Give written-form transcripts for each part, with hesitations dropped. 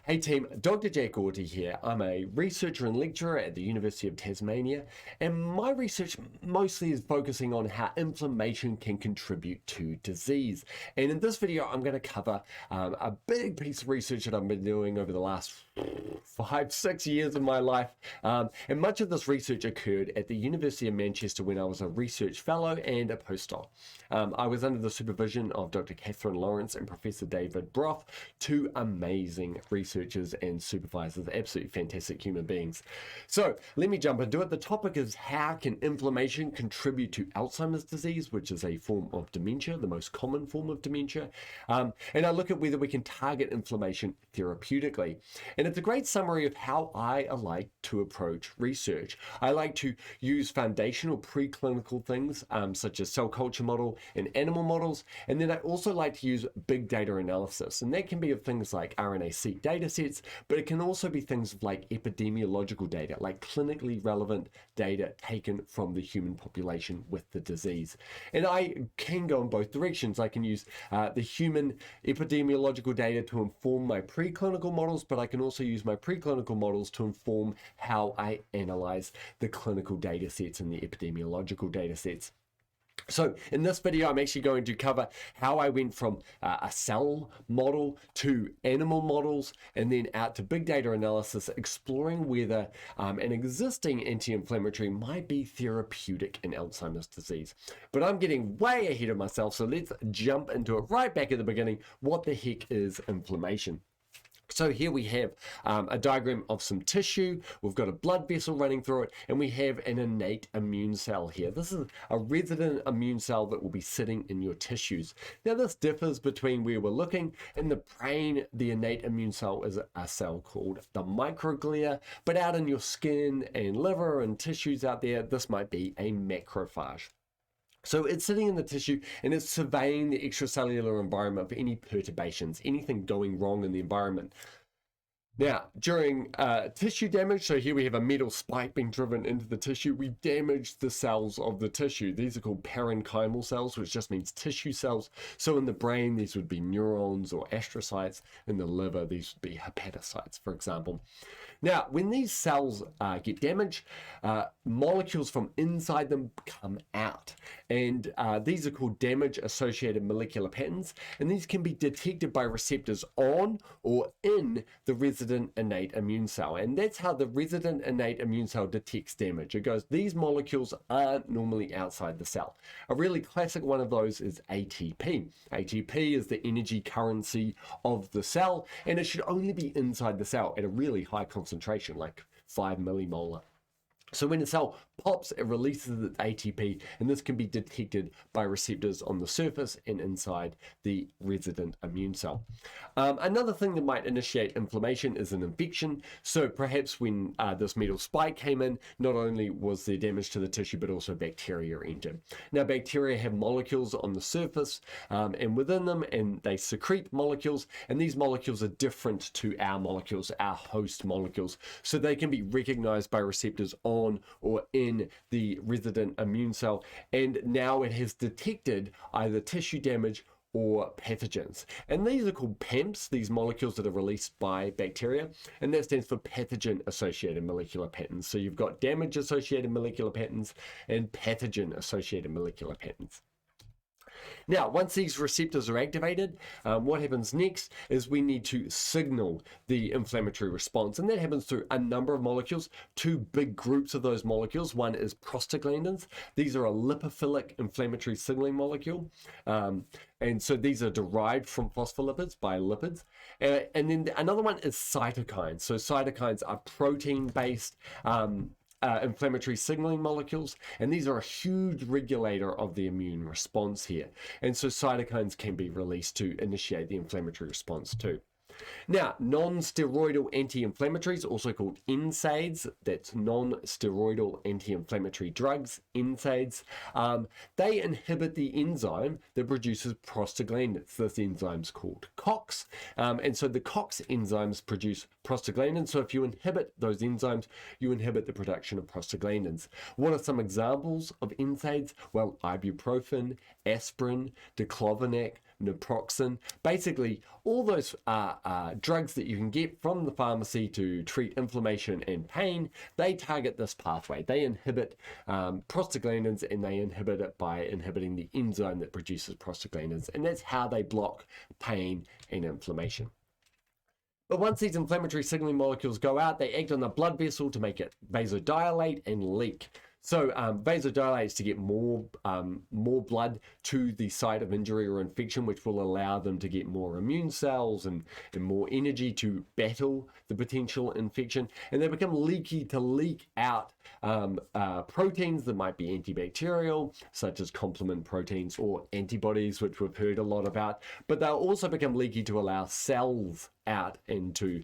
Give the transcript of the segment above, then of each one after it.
Hey team, Dr. Jack Auty here. I'm a researcher and lecturer at the University of Tasmania, and my research mostly is focusing on how inflammation can contribute to disease. And in this video, I'm going to cover a big piece of research that I've been doing over the last 5-6 years of my life. And much of this research occurred at the University of Manchester when I was a research fellow and a postdoc. I was under the supervision of Dr. Catherine Lawrence and Professor David Brough, two amazing researchers and supervisors, absolutely fantastic human beings. So let me jump into it. The topic is how can inflammation contribute to Alzheimer's disease, which is a form of dementia, the most common form of dementia. And I look at whether we can target inflammation therapeutically. And it's a great summary of how I like to approach research. I like to use foundational preclinical things such as cell culture model and animal models. And then I also like to use big data analysis. And that can be of things like RNA-seq data sets, but it can also be things like epidemiological data, like clinically relevant data taken from the human population with the disease. And I can go in both directions. I can use the human epidemiological data to inform my preclinical models, but I can also use my preclinical models to inform how I analyze the clinical data sets and the epidemiological data sets. So in this video, I'm actually going to cover how I went from a cell model to animal models and then out to big data analysis, exploring whether an existing anti-inflammatory might be therapeutic in Alzheimer's disease. But I'm getting way ahead of myself, so let's jump into it right back at the beginning. What the heck is inflammation? So here we have a diagram of some tissue. We've got a blood vessel running through it, and we have an innate immune cell here. This is a resident immune cell that will be sitting in your tissues. Now this differs between where we're looking. In the brain, the innate immune cell is a cell called the microglia, but out in your skin and liver and tissues out there, this might be a macrophage. So it's sitting in the tissue and it's surveying the extracellular environment for any perturbations, anything going wrong in the environment. Now, during tissue damage, so here we have a metal spike being driven into the tissue, we damage the cells of the tissue. These are called parenchymal cells, which just means tissue cells. So in the brain, these would be neurons or astrocytes. In the liver, these would be hepatocytes, for example. Now, when these cells get damaged, molecules from inside them come out. And these are called damage-associated molecular patterns. And these can be detected by receptors on or in the resident innate immune cell. And that's how the resident innate immune cell detects damage. It goes, these molecules aren't normally outside the cell. A really classic one of those is ATP. ATP is the energy currency of the cell, and it should only be inside the cell at a really high concentration, like 5 millimolar. So when a cell pops, it releases its ATP, and this can be detected by receptors on the surface and inside the resident immune cell. Another thing that might initiate inflammation is an infection. So perhaps when this metal spike came in, not only was there damage to the tissue, but also bacteria entered. Now, bacteria have molecules on the surface and within them, and they secrete molecules, and these molecules are different to our molecules, our host molecules. So they can be recognized by receptors on or in the resident immune cell, and now it has detected either tissue damage or pathogens. And these are called PAMPs, these molecules that are released by bacteria, and that stands for pathogen-associated molecular patterns. So you've got damage-associated molecular patterns and pathogen-associated molecular patterns. Now, once these receptors are activated, what happens next is we need to signal the inflammatory response. And that happens through a number of molecules, two big groups of those molecules. One is prostaglandins. These are a lipophilic inflammatory signaling molecule. And so these are derived from phospholipids by lipids. And then another one is cytokines. So cytokines are protein-based inflammatory signaling molecules, and these are a huge regulator of the immune response here. And so cytokines can be released to initiate the inflammatory response too. Now, non-steroidal anti-inflammatories, also called NSAIDs, that's non-steroidal anti-inflammatory drugs, NSAIDs, they inhibit the enzyme that produces prostaglandins. This enzyme's called COX, and so the COX enzymes produce prostaglandins. So if you inhibit those enzymes, you inhibit the production of prostaglandins. What are some examples of NSAIDs? Well, ibuprofen, aspirin, diclofenac, naproxen, basically all those drugs that you can get from the pharmacy to treat inflammation and pain. They target this pathway. They inhibit prostaglandins, and they inhibit it by inhibiting the enzyme that produces prostaglandins, and that's how they block pain and inflammation. But once these inflammatory signaling molecules go out, they act on the blood vessel to make it vasodilate and leak. So vasodilates to get more blood to the site of injury or infection, which will allow them to get more immune cells and more energy to battle the potential infection. And they become leaky to leak out proteins that might be antibacterial, such as complement proteins or antibodies, which we've heard a lot about. But they'll also become leaky to allow cells out and to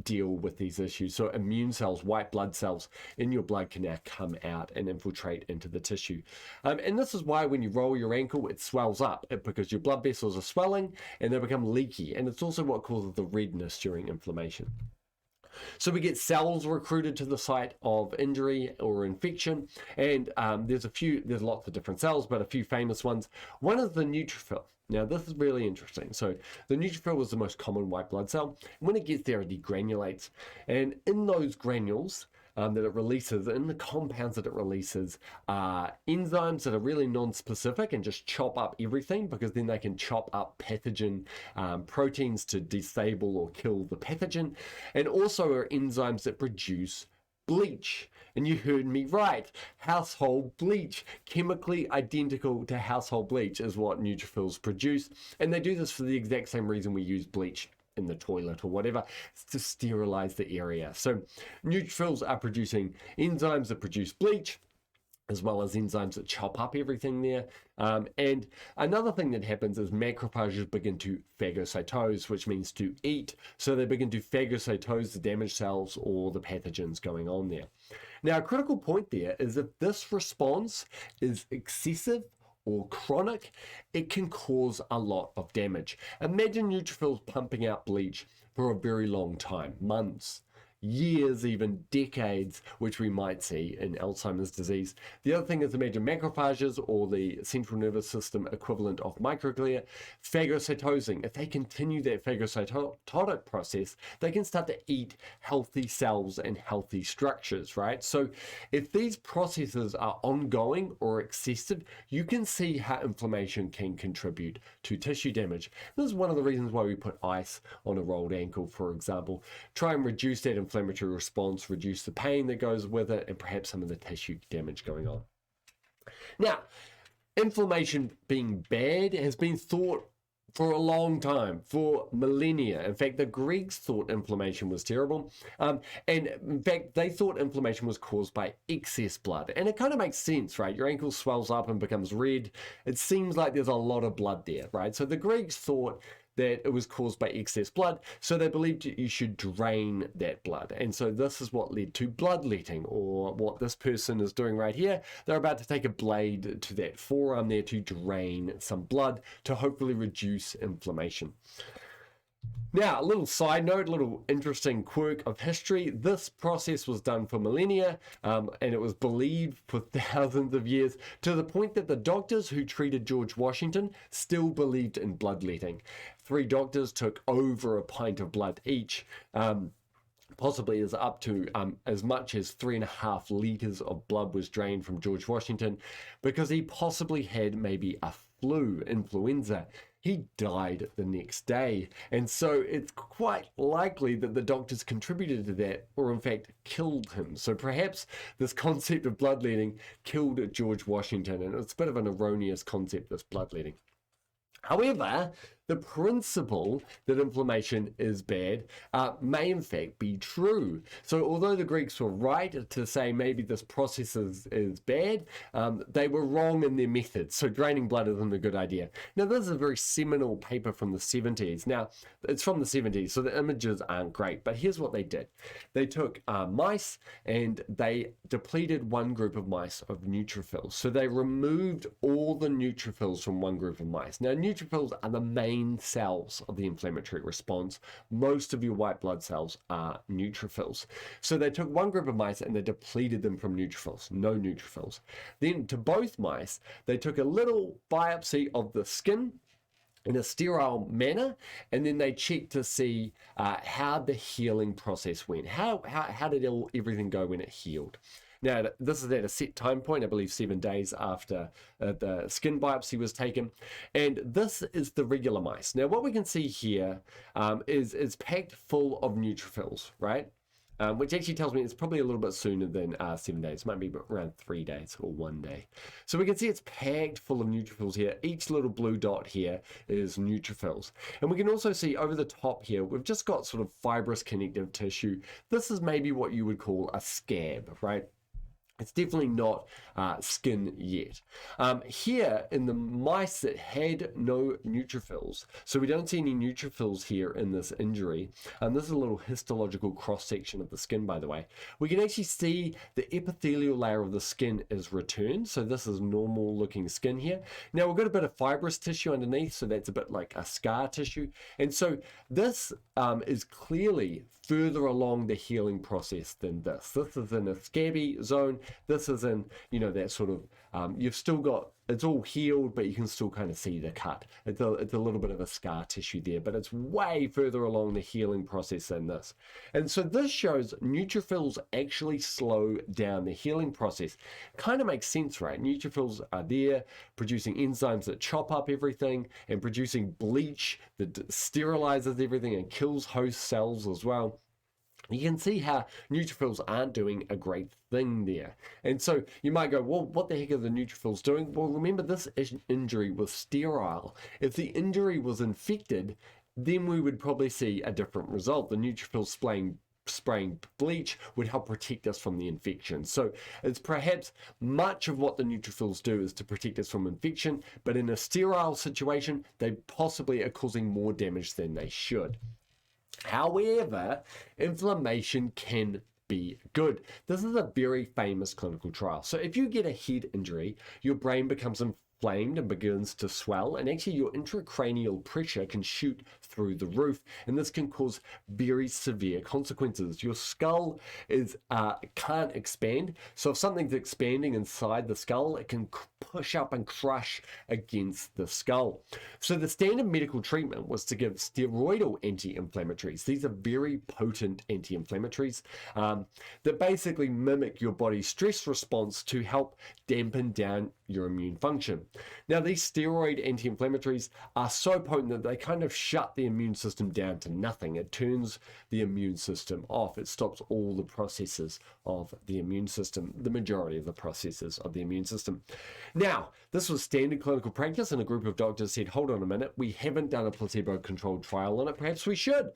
deal with these issues. So immune cells, white blood cells in your blood can now come out and infiltrate into the tissue. And this is why when you roll your ankle, it swells up because your blood vessels are swelling and they become leaky. And it's also what causes the redness during inflammation. So we get cells recruited to the site of injury or infection, and there's lots of different cells, but a few famous ones. One is the neutrophil. Now, this is really interesting. So the neutrophil is the most common white blood cell. When it gets there, it degranulates. And in those granules that it releases, in the compounds that it releases, are enzymes that are really non-specific and just chop up everything, because then they can chop up pathogen proteins to disable or kill the pathogen. And also are enzymes that produce bleach. And you heard me right. Household bleach, chemically identical to household bleach, is what neutrophils produce. And they do this for the exact same reason we use bleach in the toilet or whatever, to sterilize the area. So neutrophils are producing enzymes that produce bleach, as well as enzymes that chop up everything there. And another thing that happens is macrophages begin to phagocytose, which means to eat. So they begin to phagocytose the damaged cells or the pathogens going on there. Now, a critical point there is if this response is excessive or chronic, it can cause a lot of damage. Imagine neutrophils pumping out bleach for a very long time, months, years, even decades, which we might see in Alzheimer's disease. The other thing is, imagine macrophages, or the central nervous system equivalent of microglia, phagocytosing. If they continue that phagocytotic process, they can start to eat healthy cells and healthy structures, right? So if these processes are ongoing or excessive, you can see how inflammation can contribute to tissue damage. This is one of the reasons why we put ice on a rolled ankle, for example. Try and reduce that inflammatory response, reduce the pain that goes with it, and perhaps some of the tissue damage going on. Now, inflammation being bad has been thought for a long time, for millennia. In fact, the Greeks thought inflammation was terrible. And in fact, they thought inflammation was caused by excess blood. And it kind of makes sense, right? Your ankle swells up and becomes red. It seems like there's a lot of blood there, right? So the Greeks thought that it was caused by excess blood, so they believed you should drain that blood. And so this is what led to bloodletting, or what this person is doing right here. They're about to take a blade to that forearm there to drain some blood to hopefully reduce inflammation. Now, a little side note, a little interesting quirk of history. This process was done for millennia, and it was believed for thousands of years, to the point that the doctors who treated George Washington still believed in bloodletting. 3 doctors took over a pint of blood each, possibly as up to as much as 3.5 liters of blood was drained from George Washington, because he possibly had maybe a influenza. He died the next day. And so it's quite likely that the doctors contributed to that, or in fact killed him. So perhaps this concept of bloodletting killed George Washington, and it's a bit of an erroneous concept, this bloodletting. However, the principle that inflammation is bad may in fact be true. So although the Greeks were right to say maybe this process is bad, they were wrong in their methods. So draining blood isn't a good idea. Now, this is a very seminal paper from the 70s. Now, it's from the 70s, so the images aren't great, but here's what they did. They took mice and they depleted one group of mice of neutrophils. So they removed all the neutrophils from one group of mice. Now, neutrophils are the main cells of the inflammatory response. Most of your white blood cells are neutrophils. So they took one group of mice and they depleted them from neutrophils, no neutrophils. Then to both mice, they took a little biopsy of the skin in a sterile manner, and then they checked to see how the healing process went. How did everything go when it healed? Now, this is at a set time point, I believe 7 days after the skin biopsy was taken. And this is the regular mice. Now, what we can see here is it's packed full of neutrophils, right? Which actually tells me it's probably a little bit sooner than 7 days. It might be around 3 days or 1 day. So we can see it's packed full of neutrophils here. Each little blue dot here is neutrophils. And we can also see over the top here, we've just got sort of fibrous connective tissue. This is maybe what you would call a scab, right? It's definitely not skin yet. Here in the mice that had no neutrophils, so we don't see any neutrophils here in this injury. This is a little histological cross-section of the skin, by the way. We can actually see the epithelial layer of the skin is returned. So this is normal looking skin here. Now we've got a bit of fibrous tissue underneath, so that's a bit like a scar tissue. And so this is clearly further along the healing process than this. This is in a scabby zone. This is in, that sort of, you've still got, it's all healed, but you can still kind of see the cut. It's a little bit of a scar tissue there, but it's way further along the healing process than this. And so this shows neutrophils actually slow down the healing process. Kind of makes sense, right? Neutrophils are there producing enzymes that chop up everything and producing bleach that sterilizes everything and kills host cells as well. You can see how neutrophils aren't doing a great thing there. And so you might go, well, what the heck are the neutrophils doing? Well, remember, this injury was sterile. If the injury was infected, then we would probably see a different result. The neutrophils spraying bleach would help protect us from the infection. So it's perhaps much of what the neutrophils do is to protect us from infection, but in a sterile situation, they possibly are causing more damage than they should. However, inflammation can be good. This is a very famous clinical trial. So if you get a head injury, your brain becomes inflamed and begins to swell, and actually your intracranial pressure can shoot through the roof, and this can cause very severe consequences. Your skull can't expand, so if something's expanding inside the skull, it can push up and crush against the skull. So the standard medical treatment was to give steroidal anti-inflammatories. These are very potent anti-inflammatories that basically mimic your body's stress response to help dampen down your immune function. Now, these steroid anti-inflammatories are so potent that they kind of shut the immune system down to nothing. It turns the immune system off. It stops all the processes of the immune system, the majority of the processes of the immune system. Now, this was standard clinical practice, and a group of doctors said, hold on a minute, we haven't done a placebo-controlled trial on it, perhaps we should.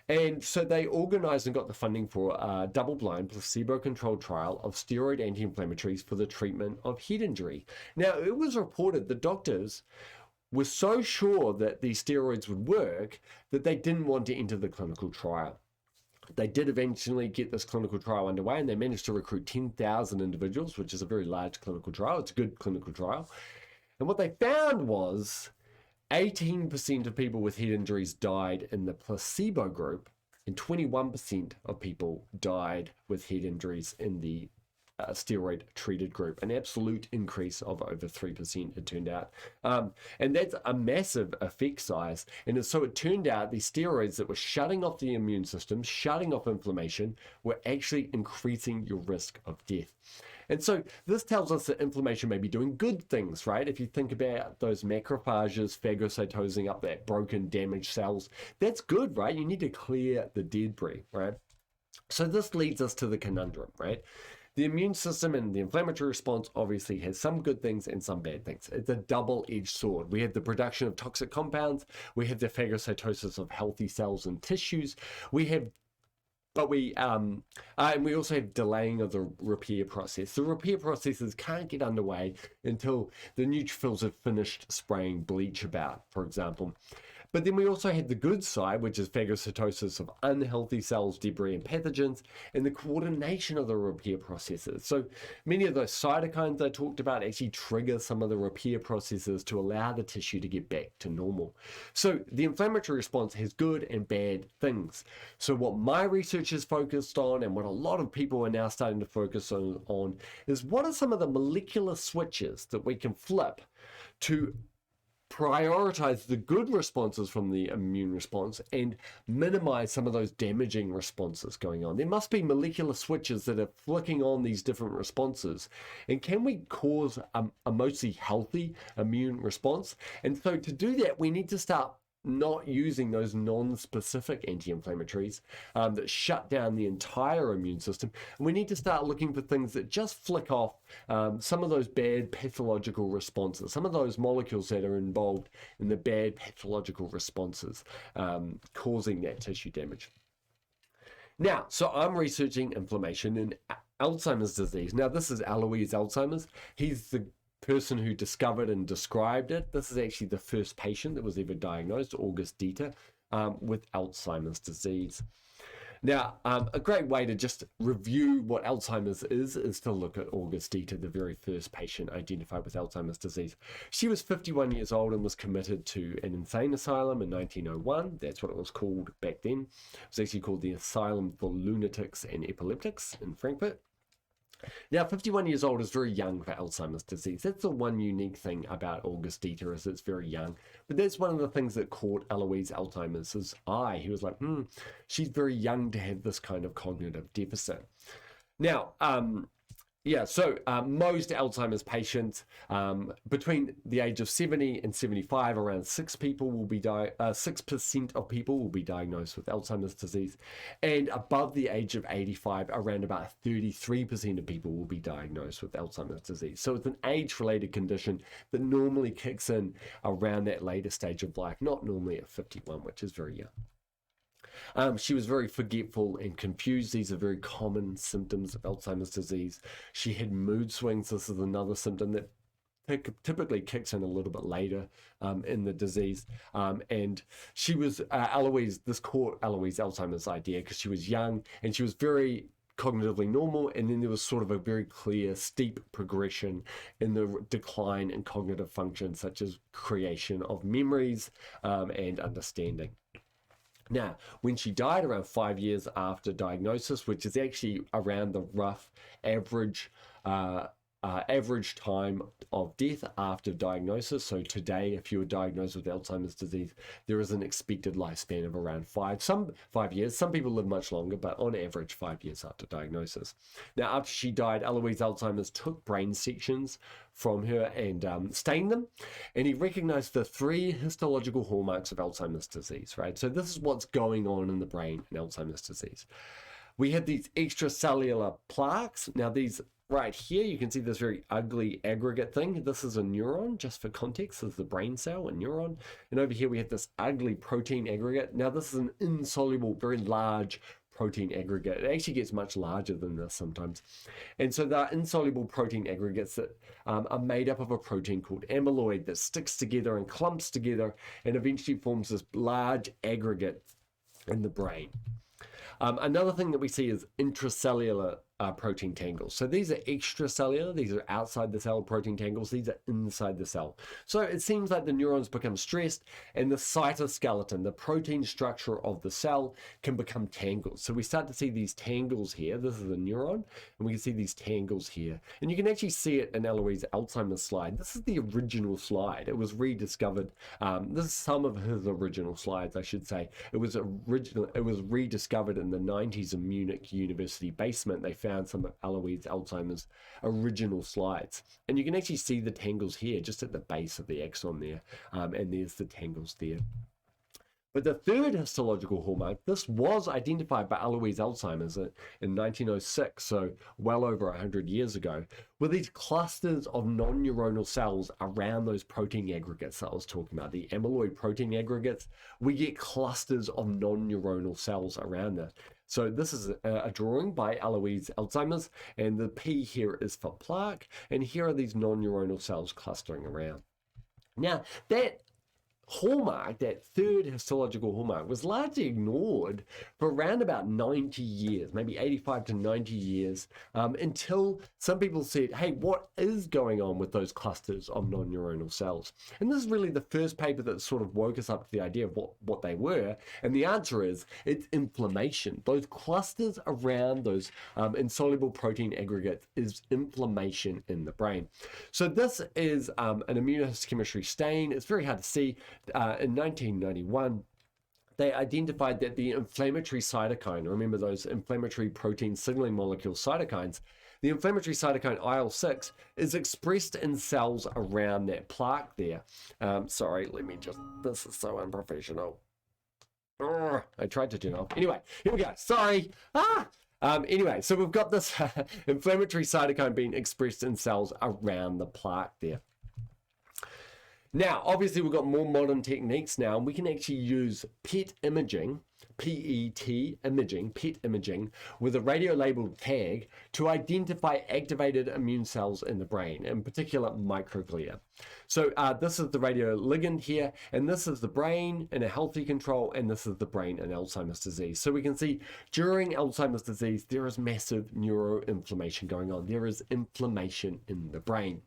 And so they organized and got the funding for a double-blind placebo-controlled trial of steroid anti-inflammatories for the treatment of head injury. Now, it was reported the doctors were so sure that these steroids would work that they didn't want to enter the clinical trial. They did eventually get this clinical trial underway, and they managed to recruit 10,000 individuals, which is a very large clinical trial. It's a good clinical trial. And what they found was 18% of people with head injuries died in the placebo group, and 21% of people died with head injuries in the steroid-treated group, an absolute increase of over 3%, it turned out. And that's a massive effect size. And so it turned out these steroids that were shutting off the immune system, shutting off inflammation, were actually increasing your risk of death. And so this tells us that inflammation may be doing good things, right? If you think about those macrophages phagocytosing up that broken, damaged cells, that's good, right? You need to clear the debris, right? So this leads us to the conundrum, right? The immune system and the inflammatory response obviously has some good things and some bad things. It's a double-edged sword. We have the production of toxic compounds. We have the phagocytosis of healthy cells and tissues. And we also have delaying of the repair process. The repair processes can't get underway until the neutrophils have finished spraying bleach about, for example. But then we also had the good side, which is phagocytosis of unhealthy cells, debris, and pathogens, and the coordination of the repair processes. So many of those cytokines I talked about actually trigger some of the repair processes to allow the tissue to get back to normal. So the inflammatory response has good and bad things. So what my research is focused on, and what a lot of people are now starting to focus on is what are some of the molecular switches that we can flip to prioritize the good responses from the immune response and minimize some of those damaging responses going on. There must be molecular switches that are flicking on these different responses. And can we cause a mostly healthy immune response? And so to do that, we need to start not using those non-specific anti-inflammatories that shut down the entire immune system. And we need to start looking for things that just flick off some of those bad pathological responses, some of those molecules that are involved in the bad pathological responses causing that tissue damage. Now, so I'm researching inflammation in Alzheimer's disease. Now, this is Alois Alzheimer's. He's the person who discovered and described it. This is actually the first patient that was ever diagnosed, August Dieter, with Alzheimer's disease. Now, a great way to just review what Alzheimer's is to look at August Dieter, the very first patient identified with Alzheimer's disease. She was 51 years old and was committed to an insane asylum in 1901. That's what it was called back then. It was actually called the Asylum for Lunatics and Epileptics in Frankfurt. Now, 51 years old is very young for Alzheimer's disease. That's the one unique thing about August Dieter, is it's very young. But that's one of the things that caught Alois Alzheimer's eye. He was like, she's very young to have this kind of cognitive deficit. Now, most Alzheimer's patients between the age of 70 and 75, around 6% of people will be diagnosed with Alzheimer's disease, and above the age of 85, around about 33% of people will be diagnosed with Alzheimer's disease. So it's an age-related condition that normally kicks in around that later stage of life, not normally at 51, which is very young. She was very forgetful and confused. These are very common symptoms of Alzheimer's disease. She had mood swings. This is another symptom that typically kicks in a little bit later in the disease. And she was, this caught Alois Alzheimer's idea because she was young and she was very cognitively normal, and then there was sort of a very clear steep progression in the decline in cognitive functions such as creation of memories and understanding. Now, when she died around 5 years after diagnosis, which is actually around the rough average time of death after diagnosis. So today, if you were diagnosed with Alzheimer's disease, there is an expected lifespan of around 5 years. Some people live much longer, but on average, 5 years after diagnosis. Now, after she died, Alois Alzheimer's took brain sections from her and stained them, and he recognized the 3 histological hallmarks of Alzheimer's disease, right? So this is what's going on in the brain in Alzheimer's disease. We have these extracellular plaques. Now, these right here, you can see this very ugly aggregate thing. This is a neuron, just for context. This is the brain cell, a neuron. And over here, we have this ugly protein aggregate. Now, this is an insoluble, very large protein aggregate. It actually gets much larger than this sometimes. And so there are insoluble protein aggregates that are made up of a protein called amyloid that sticks together and clumps together and eventually forms this large aggregate in the brain. Another thing that we see is intracellular protein tangles. So these are extracellular, these are outside the cell protein tangles, these are inside the cell. So it seems like the neurons become stressed and the cytoskeleton, the protein structure of the cell, can become tangled. So we start to see these tangles here. This is a neuron, and we can see these tangles here. And you can actually see it in Alois Alzheimer's slide. This is the original slide. It was rediscovered. This is some of his original slides, I should say. It was rediscovered in the 90s in Munich University basement. They found some of Alois Alzheimer's original slides. And you can actually see the tangles here, just at the base of the axon there. And there's the tangles there. But the third histological hallmark, this was identified by Alois Alzheimer's in 1906, so well over 100 years ago, were these clusters of non-neuronal cells around those protein aggregates that I was talking about, the amyloid protein aggregates. We get clusters of non-neuronal cells around that. So this is a drawing by Alois Alzheimer's, and the P here is for plaque, and here are these non-neuronal cells clustering around. Now, that hallmark, that third histological hallmark, was largely ignored for around about 90 years, maybe 85 to 90 years, until some people said, hey, what is going on with those clusters of non-neuronal cells? And this is really the first paper that sort of woke us up to the idea of what they were. And the answer is it's inflammation. Those clusters around those insoluble protein aggregates is inflammation in the brain. So this is an immunohistochemistry stain. It's very hard to see. In 1991, they identified that the inflammatory cytokine, remember those inflammatory protein signaling molecule cytokines, the inflammatory cytokine IL-6 is expressed in cells around that plaque there. Sorry, this is so unprofessional. I tried to turn it off. Anyway, here we go. Sorry. Anyway, so we've got this inflammatory cytokine being expressed in cells around the plaque there. Now, obviously, we've got more modern techniques now, and we can actually use PET imaging, PET imaging, with a radio-labeled tag to identify activated immune cells in the brain, in particular microglia. So this is the radioligand here, and this is the brain in a healthy control, and this is the brain in Alzheimer's disease. So we can see during Alzheimer's disease, there is massive neuroinflammation going on. There is inflammation in the brain.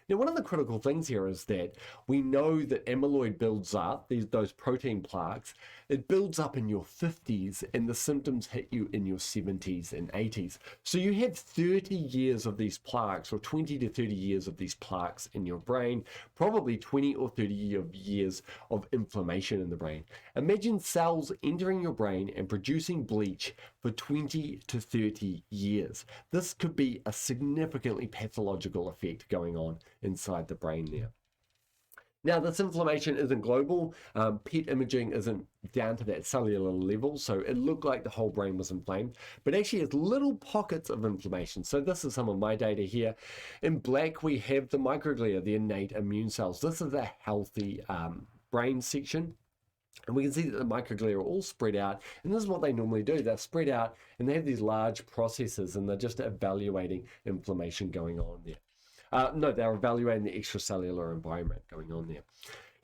Now, one of the critical things here is that we know that amyloid builds up, those protein plaques, it builds up in your 50s and the symptoms hit you in your 70s and 80s. So you have 30 years of these plaques, or 20 to 30 years of these plaques in your brain, probably 20 or 30 years of inflammation in the brain. Imagine cells entering your brain and producing bleach for 20 to 30 years. This could be a significantly pathological effect going on inside the brain there. Now, this inflammation isn't global. PET imaging isn't down to that cellular level, so it looked like the whole brain was inflamed, but actually it's little pockets of inflammation. So this is some of my data here. In black, we have the microglia, the innate immune cells. This is a healthy brain section. And we can see that the microglia are all spread out, and this is what they normally do. They're spread out, and they have these large processes, and they're just evaluating inflammation going on there. No, they're evaluating the extracellular environment going on there.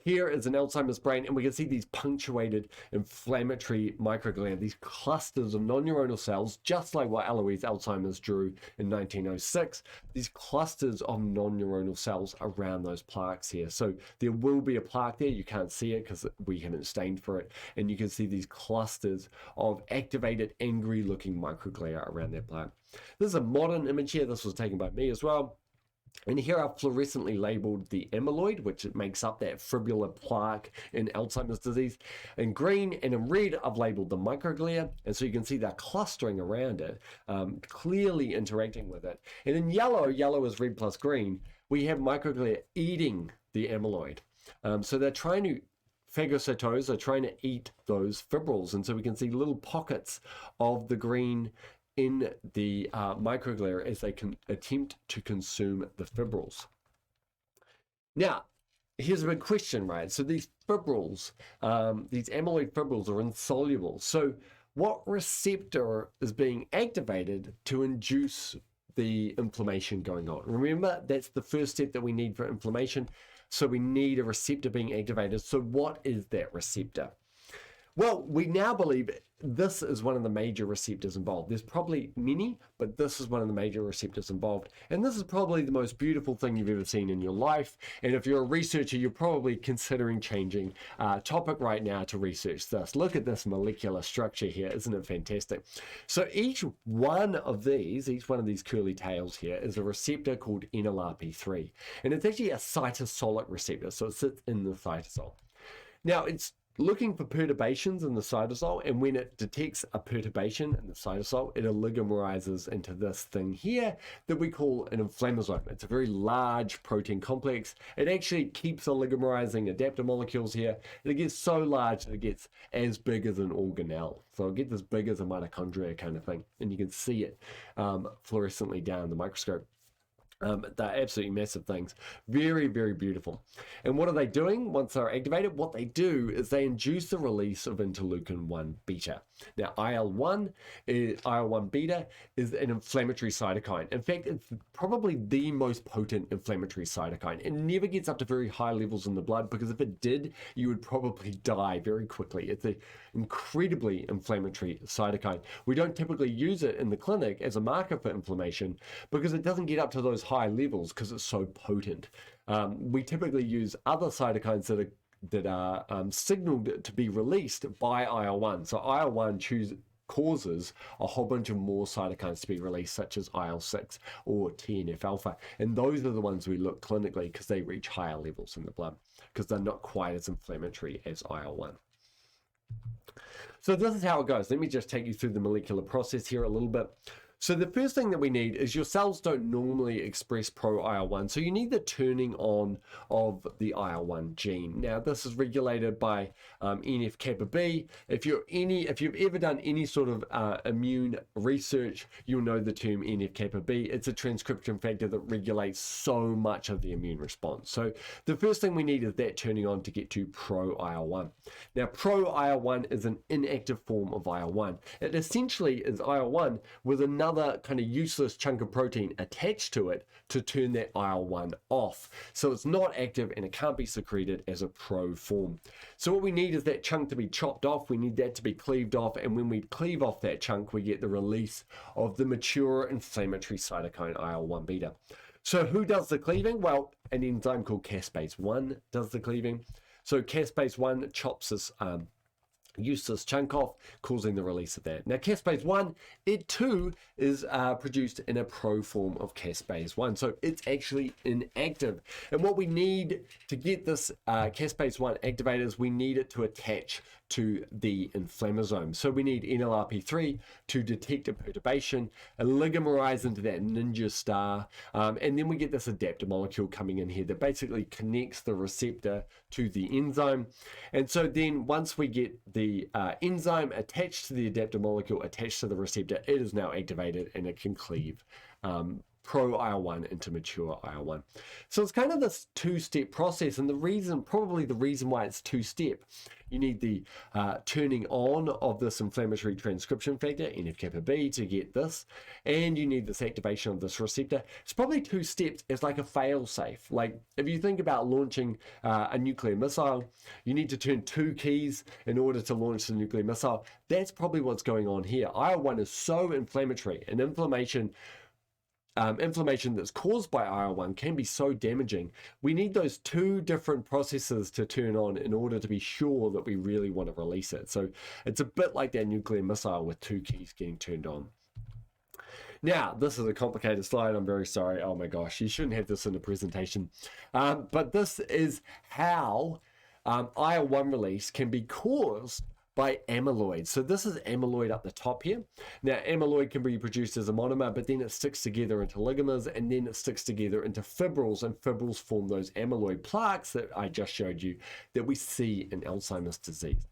Here is an Alzheimer's brain, and we can see these punctuated inflammatory microglia, these clusters of non-neuronal cells, just like what Alois Alzheimer's drew in 1906, these clusters of non-neuronal cells around those plaques here. So there will be a plaque there. You can't see it because we haven't stained for it. And you can see these clusters of activated, angry-looking microglia around that plaque. This is a modern image here. This was taken by me as well. And here I've fluorescently labeled the amyloid, which makes up that fibrillar plaque in Alzheimer's disease. In green and in red, I've labeled the microglia. And so you can see they're clustering around it, clearly interacting with it. And in yellow is red plus green, we have microglia eating the amyloid. So they're trying to phagocytose, are trying to eat those fibrils. And so we can see little pockets of the green in the microglia as they can attempt to consume the fibrils. Now, here's a big question, right? So these fibrils, these amyloid fibrils are insoluble. So what receptor is being activated to induce the inflammation going on? Remember, that's the first step that we need for inflammation. So we need a receptor being activated. So what is that receptor? Well, we now believe this is one of the major receptors involved. There's probably many, but this is one of the major receptors involved. And this is probably the most beautiful thing you've ever seen in your life. And if you're a researcher, you're probably considering changing topic right now to research this. Look at this molecular structure here. Isn't it fantastic? So each one of these curly tails here is a receptor called NLRP3. And it's actually a cytosolic receptor. So it sits in the cytosol. Now, it's looking for perturbations in the cytosol, and when it detects a perturbation in the cytosol, it oligomerizes into this thing here that we call an inflammasome. It's a very large protein complex. It actually keeps oligomerizing adapter molecules here, and it gets so large that it gets as big as an organelle. So it'll get as big as a mitochondria kind of thing, and you can see it fluorescently down in the microscope. They're absolutely massive things. Very, very beautiful. And what are they doing once they're activated? What they do is they induce the release of interleukin 1 beta. Now, IL-1 beta is an inflammatory cytokine. In fact, it's probably the most potent inflammatory cytokine. It never gets up to very high levels in the blood because if it did, you would probably die very quickly. It's an incredibly inflammatory cytokine. We don't typically use it in the clinic as a marker for inflammation because it doesn't get up to those high levels because it's so potent. We typically use other cytokines that are signaled to be released by IL-1. So IL-1 causes a whole bunch of more cytokines to be released, such as IL-6 or TNF-alpha. And those are the ones we look clinically because they reach higher levels in the blood because they're not quite as inflammatory as IL-1. So this is how it goes. Let me just take you through the molecular process here a little bit. So the first thing that we need is your cells don't normally express pro-IL-1, so you need the turning on of the IL-1 gene. Now this is regulated by NF-kappa B. If you've ever done any sort of immune research, you'll know the term NF-kappa B. It's a transcription factor that regulates so much of the immune response. So the first thing we need is that turning on to get to pro-IL-1. Now pro-IL-1 is an inactive form of IL-1. It essentially is IL-1 with another kind of useless chunk of protein attached to it to turn that IL-1 off. So it's not active and it can't be secreted as a pro form. So what we need is that chunk to be chopped off. We need that to be cleaved off. And when we cleave off that chunk, we get the release of the mature inflammatory cytokine IL-1 beta. So who does the cleaving? Well, an enzyme called caspase 1 does the cleaving. So caspase 1 chops this useless chunk off, causing the release of that. Now caspase 1, it too is produced in a pro form of caspase 1, so it's actually inactive. And what we need to get this caspase 1 activated is we need it to attach to the inflammasome. So we need NLRP3 to detect a perturbation, oligomerize into that ninja star, and then we get this adapter molecule coming in here that basically connects the receptor to the enzyme. And so then once we get the enzyme attached to the adapter molecule, attached to the receptor, it is now activated and it can cleave pro-IL-1 into mature IL-1. So it's kind of this two-step process, and probably the reason why it's two-step, you need the turning on of this inflammatory transcription factor, NF-kappa B, to get this, and you need this activation of this receptor. It's probably two steps as like a fail-safe. Like if you think about launching a nuclear missile, you need to turn two keys in order to launch the nuclear missile. That's probably what's going on here. IL-1 is so inflammatory, and inflammation that's caused by IL-1 can be so damaging. We need those two different processes to turn on in order to be sure that we really want to release it. So it's a bit like that nuclear missile with two keys getting turned on. Now, this is a complicated slide. I'm very sorry. Oh my gosh, you shouldn't have this in a presentation. But this is how IL-1 release can be caused by amyloid. So this is amyloid up the top here. Now amyloid can be produced as a monomer, but then it sticks together into oligomers, and then it sticks together into fibrils, and fibrils form those amyloid plaques that I just showed you that we see in Alzheimer's disease.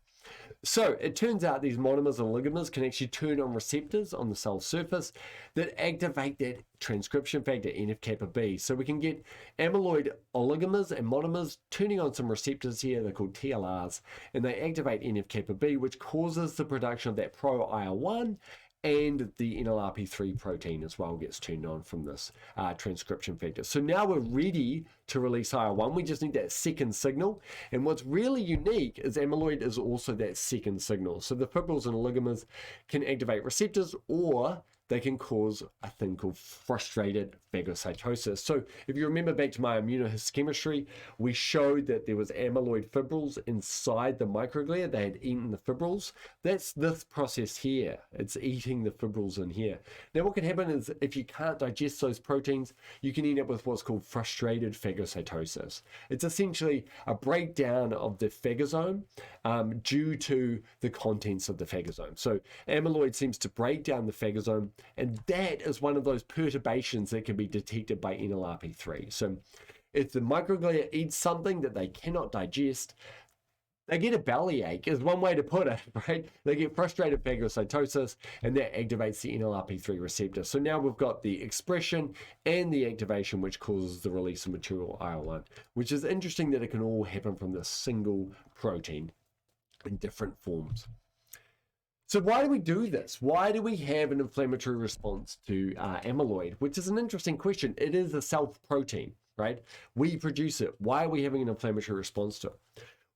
So it turns out these monomers and oligomers can actually turn on receptors on the cell surface that activate that transcription factor NF-kappa B. So we can get amyloid oligomers and monomers turning on some receptors here. They're called TLRs, and they activate NF-kappa B, which causes the production of that pro-IL-1, and the NLRP3 protein as well gets turned on from this transcription factor. So now we're ready to release IL-1. We just need that second signal. And what's really unique is amyloid is also that second signal. So the fibrils and oligomers can activate receptors, or they can cause a thing called frustrated phagocytosis. So if you remember back to my immunohistochemistry, we showed that there was amyloid fibrils inside the microglia. They had eaten the fibrils. That's this process here. It's eating the fibrils in here. Now what can happen is if you can't digest those proteins, you can end up with what's called frustrated phagocytosis. It's essentially a breakdown of the phagosome due to the contents of the phagosome. So amyloid seems to break down the phagosome, and that is one of those perturbations that can be detected by NLRP3. So if the microglia eats something that they cannot digest, They get a bellyache is one way to put it, right? They get frustrated phagocytosis, and that activates the NLRP3 receptor. So now we've got the expression and the activation, which causes the release of material IL-1, which is interesting that it can all happen from this single protein in different forms. So why do we do this? Why do we have an inflammatory response to amyloid? Which is an interesting question. It is a self-protein, right? We produce it. Why are we having an inflammatory response to it?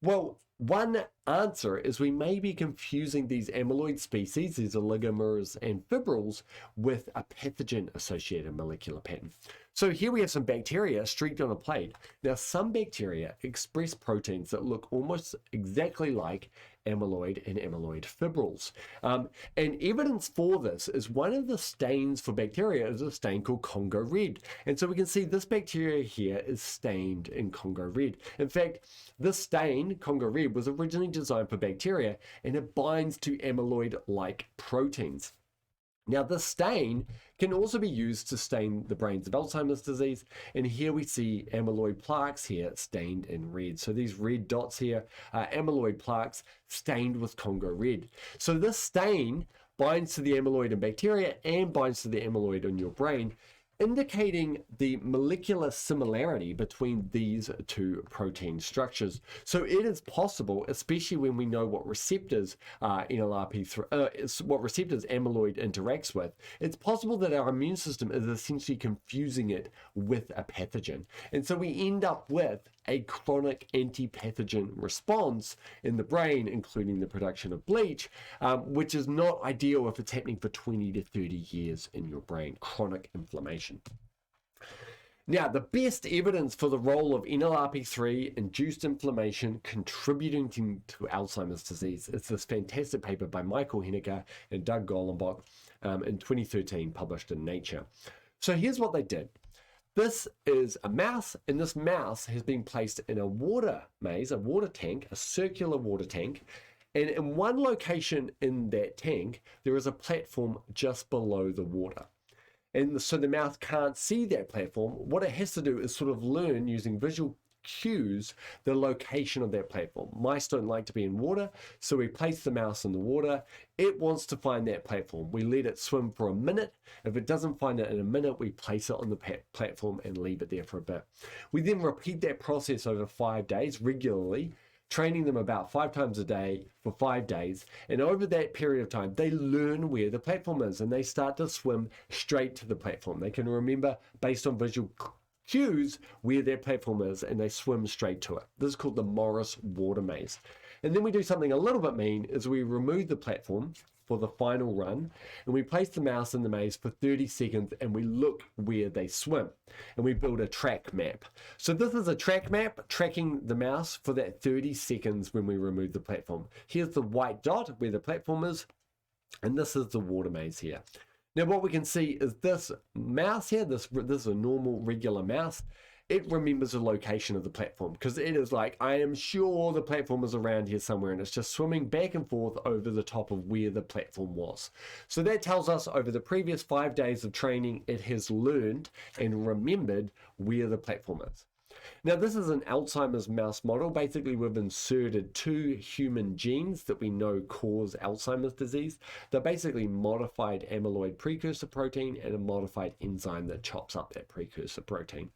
Well, one answer is we may be confusing these amyloid species, these oligomers and fibrils, with a pathogen-associated molecular pattern. So here we have some bacteria streaked on a plate. Now, some bacteria express proteins that look almost exactly like amyloid and amyloid fibrils. And evidence for this is one of the stains for bacteria is a stain called Congo red. And so we can see this bacteria here is stained in Congo red. In fact, this stain, Congo red, was originally designed for bacteria, and it binds to amyloid-like proteins. Now, this stain can also be used to stain the brains of Alzheimer's disease, and here we see amyloid plaques here stained in red. So these red dots here are amyloid plaques stained with Congo red. So this stain binds to the amyloid in bacteria and binds to the amyloid in your brain, indicating the molecular similarity between these two protein structures. So it is possible, especially when we know what receptors NLRP3, what receptors amyloid interacts with, it's possible that our immune system is essentially confusing it with a pathogen. And so we end up with a chronic anti-pathogen response in the brain, including the production of bleach, which is not ideal if it's happening for 20 to 30 years in your brain, chronic inflammation. Now, the best evidence for the role of NLRP3 induced inflammation contributing to Alzheimer's disease is this fantastic paper by Michael Henniker and Doug Golenbock in 2013, published in Nature. So here's what they did. This is a mouse, and this mouse has been placed in a water maze, a water tank, a circular water tank. And in one location in that tank, there is a platform just below the water. And so the mouse can't see that platform. What it has to do is sort of learn using visual cues the location of that platform. Mice don't like to be in water, so we place the mouse in the water. It wants to find that platform. We let it swim for a minute. If it doesn't find it in a minute, we place it on the platform and leave it there for a bit. We then repeat that process over 5 days regularly, training them about 5 times a day for 5 days. And over that period of time, they learn where the platform is and they start to swim straight to the platform. They can remember based on visual cues where their platform is, and they swim straight to it. This is called the Morris water maze. And then we do something a little bit mean, is we remove the platform for the final run, and we place the mouse in the maze for 30 seconds, and we look where they swim, and we build a track map. So this is a track map tracking the mouse for that 30 seconds when we remove the platform. Here's the white dot where the platform is, and this is the water maze here. Now what we can see is this mouse here, this is a normal regular mouse. It remembers the location of the platform because it is like, I am sure the platform is around here somewhere, and it's just swimming back and forth over the top of where the platform was. So that tells us over the previous 5 days of training, it has learned and remembered where the platform is. Now, this is an Alzheimer's mouse model. Basically, we've inserted 2 human genes that we know cause Alzheimer's disease. They're basically modified amyloid precursor protein and a modified enzyme that chops up that precursor protein.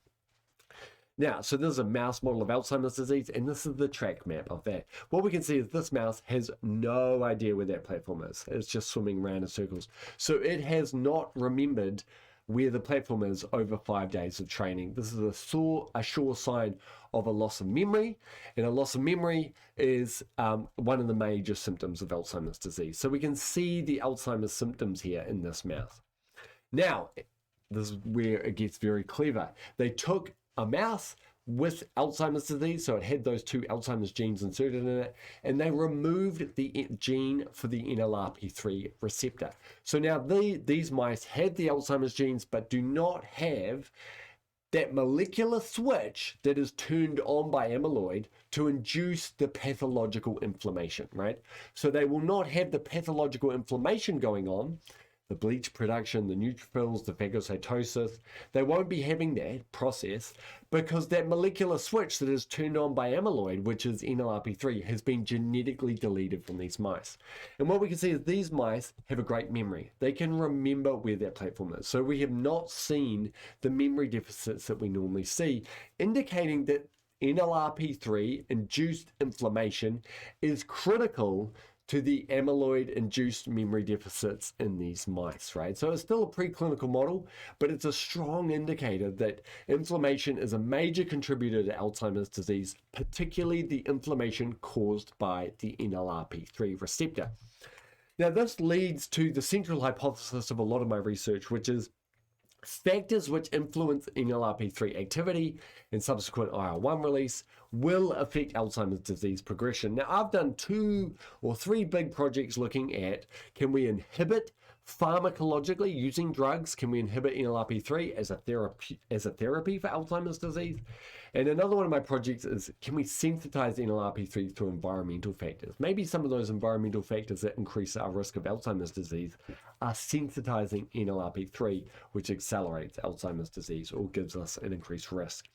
Now, so this is a mouse model of Alzheimer's disease, and this is the track map of that. What we can see is this mouse has no idea where that platform is. It's just swimming around in circles. So it has not remembered where the platform is over 5 days of training. This is a sure sign of a loss of memory, and a loss of memory is one of the major symptoms of Alzheimer's disease. So we can see the Alzheimer's symptoms here in this mouse. Now, this is where it gets very clever. They took a mouse with Alzheimer's disease, so it had those 2 Alzheimer's genes inserted in it, and they removed the gene for the NLRP3 receptor. So now these mice had the Alzheimer's genes, but do not have that molecular switch that is turned on by amyloid to induce the pathological inflammation, right? So they will not have the pathological inflammation going on. the bleach production, the neutrophils, the phagocytosis. They won't be having that process because that molecular switch that is turned on by amyloid, which is NLRP3, has been genetically deleted from these mice. And what we can see is these mice have a great memory. They can remember where that platform is. So we have not seen the memory deficits that we normally see, indicating that NLRP3 induced inflammation is critical to the amyloid-induced memory deficits in these mice, right? So it's still a preclinical model, but it's a strong indicator that inflammation is a major contributor to Alzheimer's disease, particularly the inflammation caused by the NLRP3 receptor. Now, this leads to the central hypothesis of a lot of my research, which is factors which influence NLRP3 activity and subsequent IL-1 release will affect Alzheimer's disease progression. Now, I've done 2 or 3 big projects looking at, can we inhibit pharmacologically using drugs? Can we inhibit NLRP3 as a therapy for Alzheimer's disease? And another one of my projects is, can we sensitize NLRP3 through environmental factors? Maybe some of those environmental factors that increase our risk of Alzheimer's disease are sensitizing NLRP3, which accelerates Alzheimer's disease or gives us an increased risk.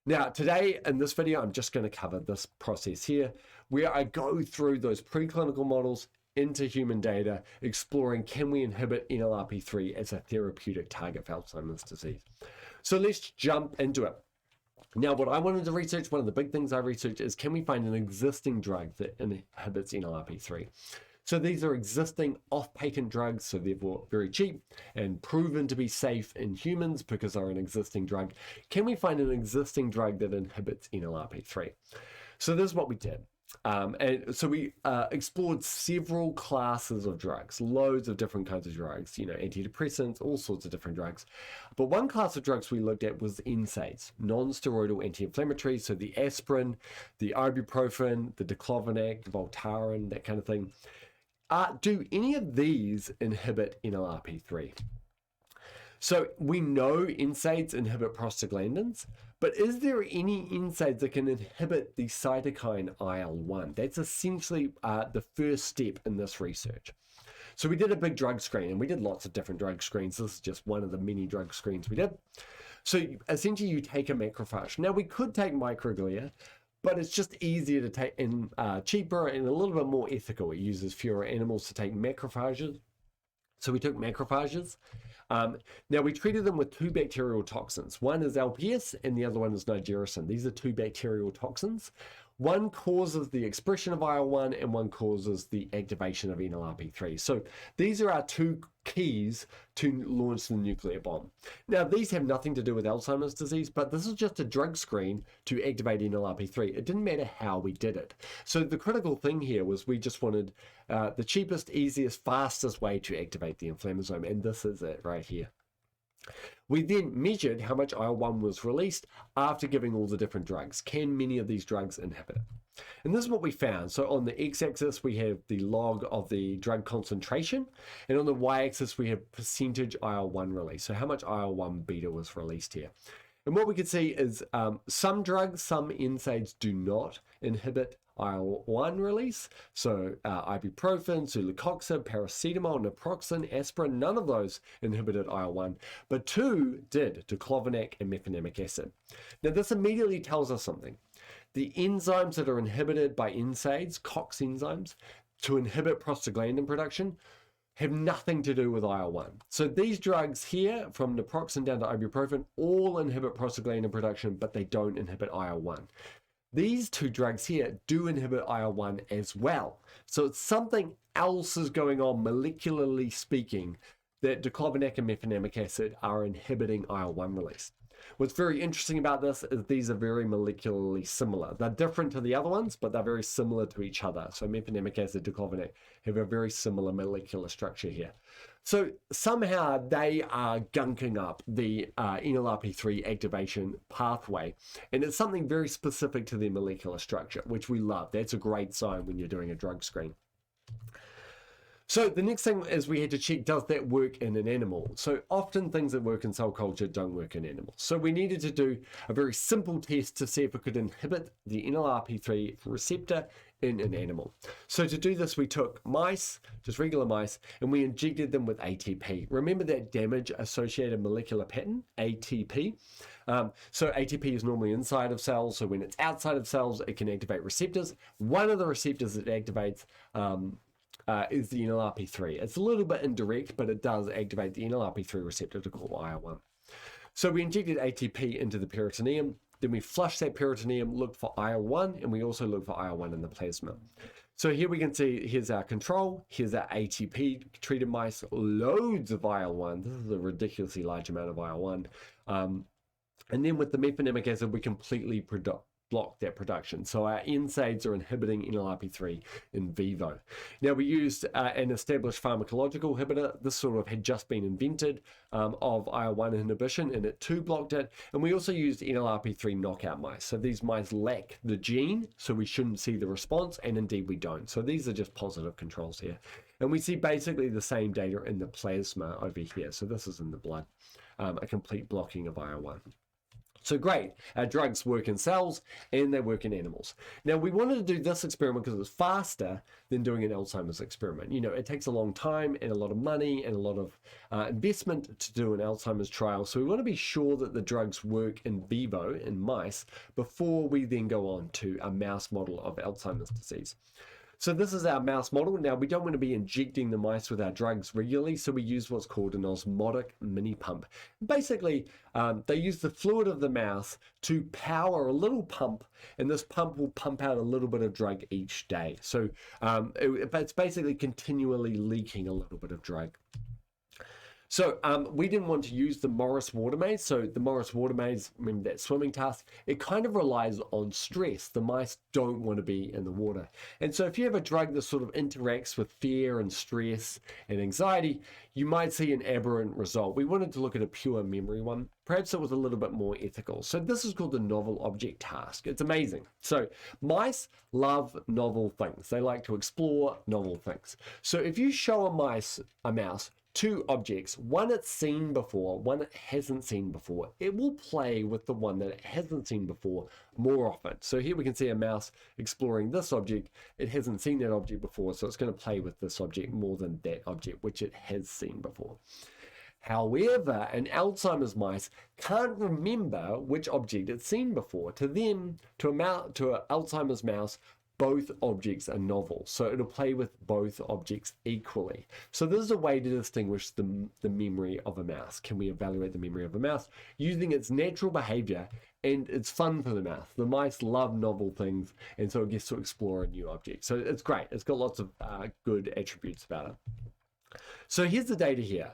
Now, today in this video, I'm just going to cover this process here, where I go through those preclinical models into human data, exploring can we inhibit NLRP3 as a therapeutic target for Alzheimer's disease. So let's jump into it. Now, what I wanted to research, one of the big things I researched is, can we find an existing drug that inhibits NLRP3? So these are existing off-patent drugs, so therefore very cheap and proven to be safe in humans because they're an existing drug. Can we find an existing drug that inhibits NLRP3? So this is what we did. And so we explored several classes of drugs, loads of different kinds of drugs, you know, antidepressants, all sorts of different drugs. But one class of drugs we looked at was NSAIDs, non-steroidal anti-inflammatories, so the aspirin, the ibuprofen, the diclofenac, Voltaren, that kind of thing. Do any of these inhibit NLRP3? So we know NSAIDs inhibit prostaglandins, but is there any NSAIDs that can inhibit the cytokine IL-1? That's essentially the first step in this research. So we did a big drug screen, and we did lots of different drug screens. This is just one of the many drug screens we did. So essentially you take a macrophage. Now we could take microglia, but it's just easier to take and cheaper and a little bit more ethical. It uses fewer animals to take macrophages. So we took macrophages. Now we treated them with 2 bacterial toxins. One is LPS and the other one is nigericin. These are 2 bacterial toxins. One causes the expression of IL-1 and one causes the activation of NLRP3. So these are our 2 keys to launch the nuclear bomb. Now these have nothing to do with Alzheimer's disease, but this is just a drug screen to activate NLRP3. It didn't matter how we did it. So the critical thing here was we just wanted the cheapest, easiest, fastest way to activate the inflammasome, and this is it right here. We then measured how much IL-1 was released after giving all the different drugs. Can many of these drugs inhibit it? And this is what we found. So on the x-axis, we have the log of the drug concentration, and on the y-axis, we have percentage IL-1 release. So how much IL-1 beta was released here. And what we can see is some drugs, some NSAIDs do not inhibit IL-1 release. So ibuprofen, celecoxib, paracetamol, naproxen, aspirin, none of those inhibited IL-1, but 2 did, diclofenac and mefenamic acid. Now this immediately tells us something. The enzymes that are inhibited by NSAIDs, COX enzymes, to inhibit prostaglandin production, have nothing to do with IL-1. So these drugs here, from naproxen down to ibuprofen, all inhibit prostaglandin production, but they don't inhibit IL-1. These 2 drugs here do inhibit IL-1 as well. So it's something else is going on, molecularly speaking, that diclofenac and mefenamic acid are inhibiting IL-1 release. What's very interesting about this is these are very molecularly similar. They're different to the other ones, but they're very similar to each other. So mefenamic acid, diclofenac have a very similar molecular structure here. So somehow they are gunking up the NLRP3 activation pathway, and it's something very specific to their molecular structure, which we love. That's a great sign when you're doing a drug screen. So the next thing is we had to check, does that work in an animal? So often things that work in cell culture don't work in animals. So we needed to do a very simple test to see if it could inhibit the NLRP3 receptor in an animal. So to do this, we took mice, just regular mice, and we injected them with ATP. Remember that damage-associated molecular pattern, ATP? So ATP is normally inside of cells, so when it's outside of cells, it can activate receptors. One of the receptors it activates is the NLRP3. It's a little bit indirect, but it does activate the NLRP3 receptor to call IL-1. So we injected ATP into the peritoneum, then we flushed that peritoneum, looked for IL-1, and we also looked for IL-1 in the plasma. So here we can see, here's our control, here's our ATP treated mice, loads of IL-1. This is a ridiculously large amount of IL-1. And then with the mefenamic acid, we completely block that production. So our NSAIDs are inhibiting NLRP3 in vivo. Now we used an established pharmacological inhibitor. This sort of had just been invented of IL-1 inhibition, and it too blocked it. And we also used NLRP3 knockout mice. So these mice lack the gene, so we shouldn't see the response, and indeed we don't. So these are just positive controls here. And we see basically the same data in the plasma over here. So this is in the blood, a complete blocking of IL-1. So great, our drugs work in cells and they work in animals. Now we wanted to do this experiment because it was faster than doing an Alzheimer's experiment. You know, it takes a long time and a lot of money and a lot of investment to do an Alzheimer's trial. So we want to be sure that the drugs work in vivo in mice before we then go on to a mouse model of Alzheimer's disease. So this is our mouse model. Now we don't want to be injecting the mice with our drugs regularly, so we use what's called an osmotic mini pump. Basically, they use the fluid of the mouse to power a little pump, and this pump will pump out a little bit of drug each day. So it's basically continually leaking a little bit of drug. So we didn't want to use the Morris water maze. So the Morris water maze, remember that swimming task, it kind of relies on stress. The mice don't want to be in the water. And so if you have a drug that sort of interacts with fear and stress and anxiety, you might see an aberrant result. We wanted to look at a pure memory one. Perhaps it was a little bit more ethical. So this is called the novel object task. It's amazing. So mice love novel things. They like to explore novel things. So if you show a mouse two objects, one it's seen before, one it hasn't seen before, it will play with the one that it hasn't seen before more often. So here we can see a mouse exploring this object. It hasn't seen that object before, so it's going to play with this object more than that object, which it has seen before. However, an Alzheimer's mice can't remember which object it's seen before. To them, to an Alzheimer's mouse, both objects are novel, so it'll play with both objects equally. So this is a way to distinguish the memory of a mouse. Can we evaluate the memory of a mouse using its natural behavior? And it's fun for the mouse. The mice love novel things, and so it gets to explore a new object. So it's great. It's got lots of good attributes about it. So here's the data here.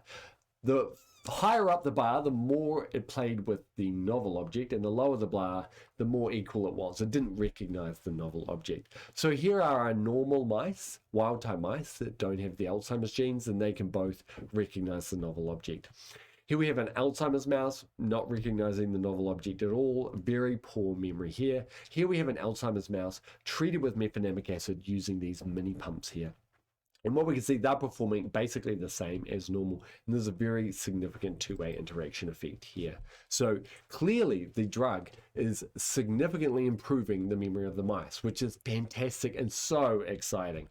The higher up the bar, the more it played with the novel object, and the lower the bar, the more equal it was. It didn't recognize the novel object. So here are our normal mice, wild-type mice that don't have the Alzheimer's genes, and they can both recognize the novel object. Here we have an Alzheimer's mouse not recognizing the novel object at all, very poor memory here. Here we have an Alzheimer's mouse treated with mefenamic acid using these mini pumps here. And what we can see, they're performing basically the same as normal. And there's a very significant two-way interaction effect here. So clearly the drug is significantly improving the memory of the mice, which is fantastic and so exciting.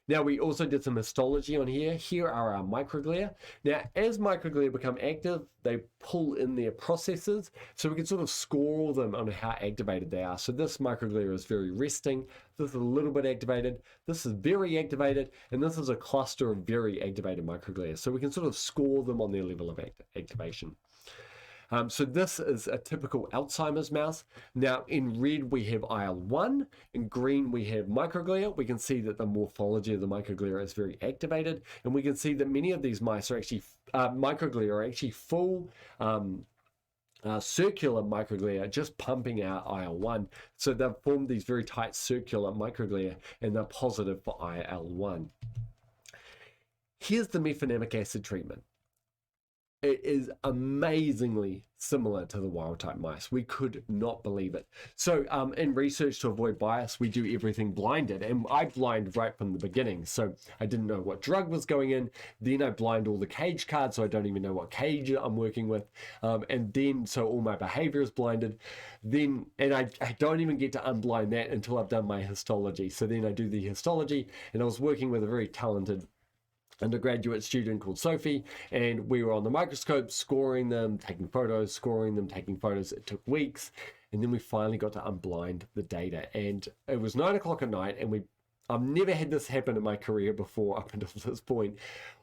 Now we also did some histology on here. Here are our microglia. Now as microglia become active, they pull in their processes, so we can sort of score them on how activated they are. So this microglia is very resting, this is a little bit activated, this is very activated, and this is a cluster of very activated microglia. So we can sort of score them on their level of activation. So this is a typical Alzheimer's mouse. Now in red we have IL-1, in green we have microglia. We can see that the morphology of the microglia is very activated, and we can see that many of these mice are actually, microglia are actually full circular microglia just pumping out IL-1. So they've formed these very tight circular microglia, and they're positive for IL-1. Here's the mefenamic acid treatment. it is amazingly similar to the wild type mice. We could not believe it. So in research to avoid bias, we do everything blinded, and I blind right from the beginning. So I didn't know what drug was going in. Then I blind all the cage cards, so I don't even know what cage I'm working with. And then, so all my behavior is blinded. Then, and I don't even get to unblind that until I've done my histology. So then I do the histology, and I was working with a very talented undergraduate student called Sophie, and we were on the microscope scoring them, taking photos, scoring them, taking photos. It took weeks, and then we finally got to unblind the data, and it was 9 o'clock at night, and I've never had this happen in my career before up until this point.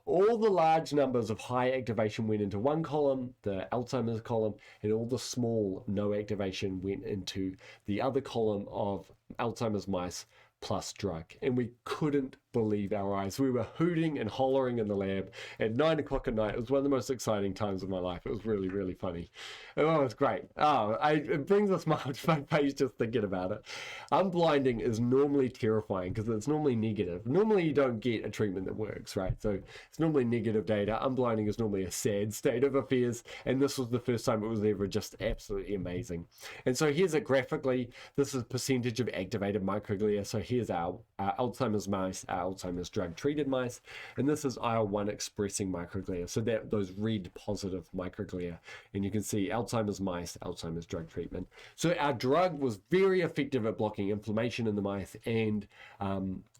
All the large numbers of high activation went into one column, the Alzheimer's column, and all the small no activation went into the other column of Alzheimer's mice plus drug. And we couldn't believe our eyes. We were hooting and hollering in the lab at 9 o'clock at night. It was one of the most exciting times of my life. It was really, really funny. Oh, it was great. It brings a smile to my face just thinking about it. Unblinding is normally terrifying because it's normally negative. Normally you don't get a treatment that works, right? So it's normally negative data. Unblinding is normally a sad state of affairs. And this was the first time it was ever just absolutely amazing. And so here's it graphically. This is percentage of activated microglia. So here's our Alzheimer's mice, Alzheimer's drug treated mice, and this is IL-1 expressing microglia, so that those red positive microglia, and you can see Alzheimer's mice, Alzheimer's drug treatment. So our drug was very effective at blocking inflammation in the mice and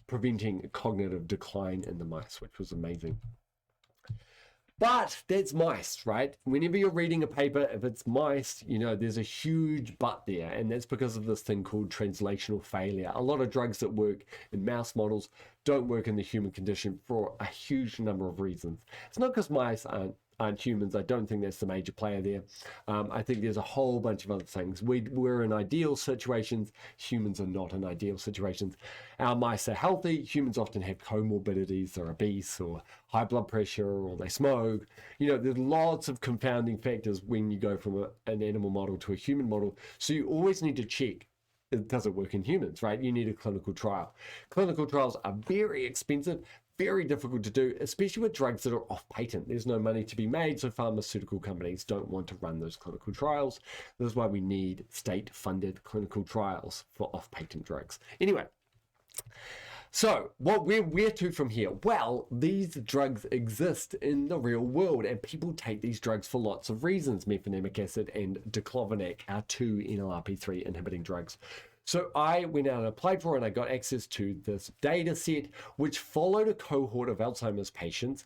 preventing cognitive decline in the mice, which was amazing. But that's mice, right? Whenever you're reading a paper, if it's mice, you know, there's a huge but there. And that's because of this thing called translational failure. A lot of drugs that work in mouse models don't work in the human condition for a huge number of reasons. It's not because mice aren't humans. I don't think that's the major player there. I think there's a whole bunch of other things. We're in ideal situations. Humans are not in ideal situations. Our mice are healthy. Humans often have comorbidities. They're obese or high blood pressure or they smoke. You know, there's lots of confounding factors when you go from an animal model to a human model. So you always need to check. It doesn't work in humans, right? You need a clinical trial. Clinical trials are very expensive, very difficult to do, especially with drugs that are off patent. There's no money to be made, so pharmaceutical companies don't want to run those clinical trials. This is why we need state-funded clinical trials for off-patent drugs. Anyway, so where to from here? Well, these drugs exist in the real world, and people take these drugs for lots of reasons. Mefenamic acid and diclofenac are two NLRP3 inhibiting drugs. So I went out and applied for it, and I got access to this data set, which followed a cohort of Alzheimer's patients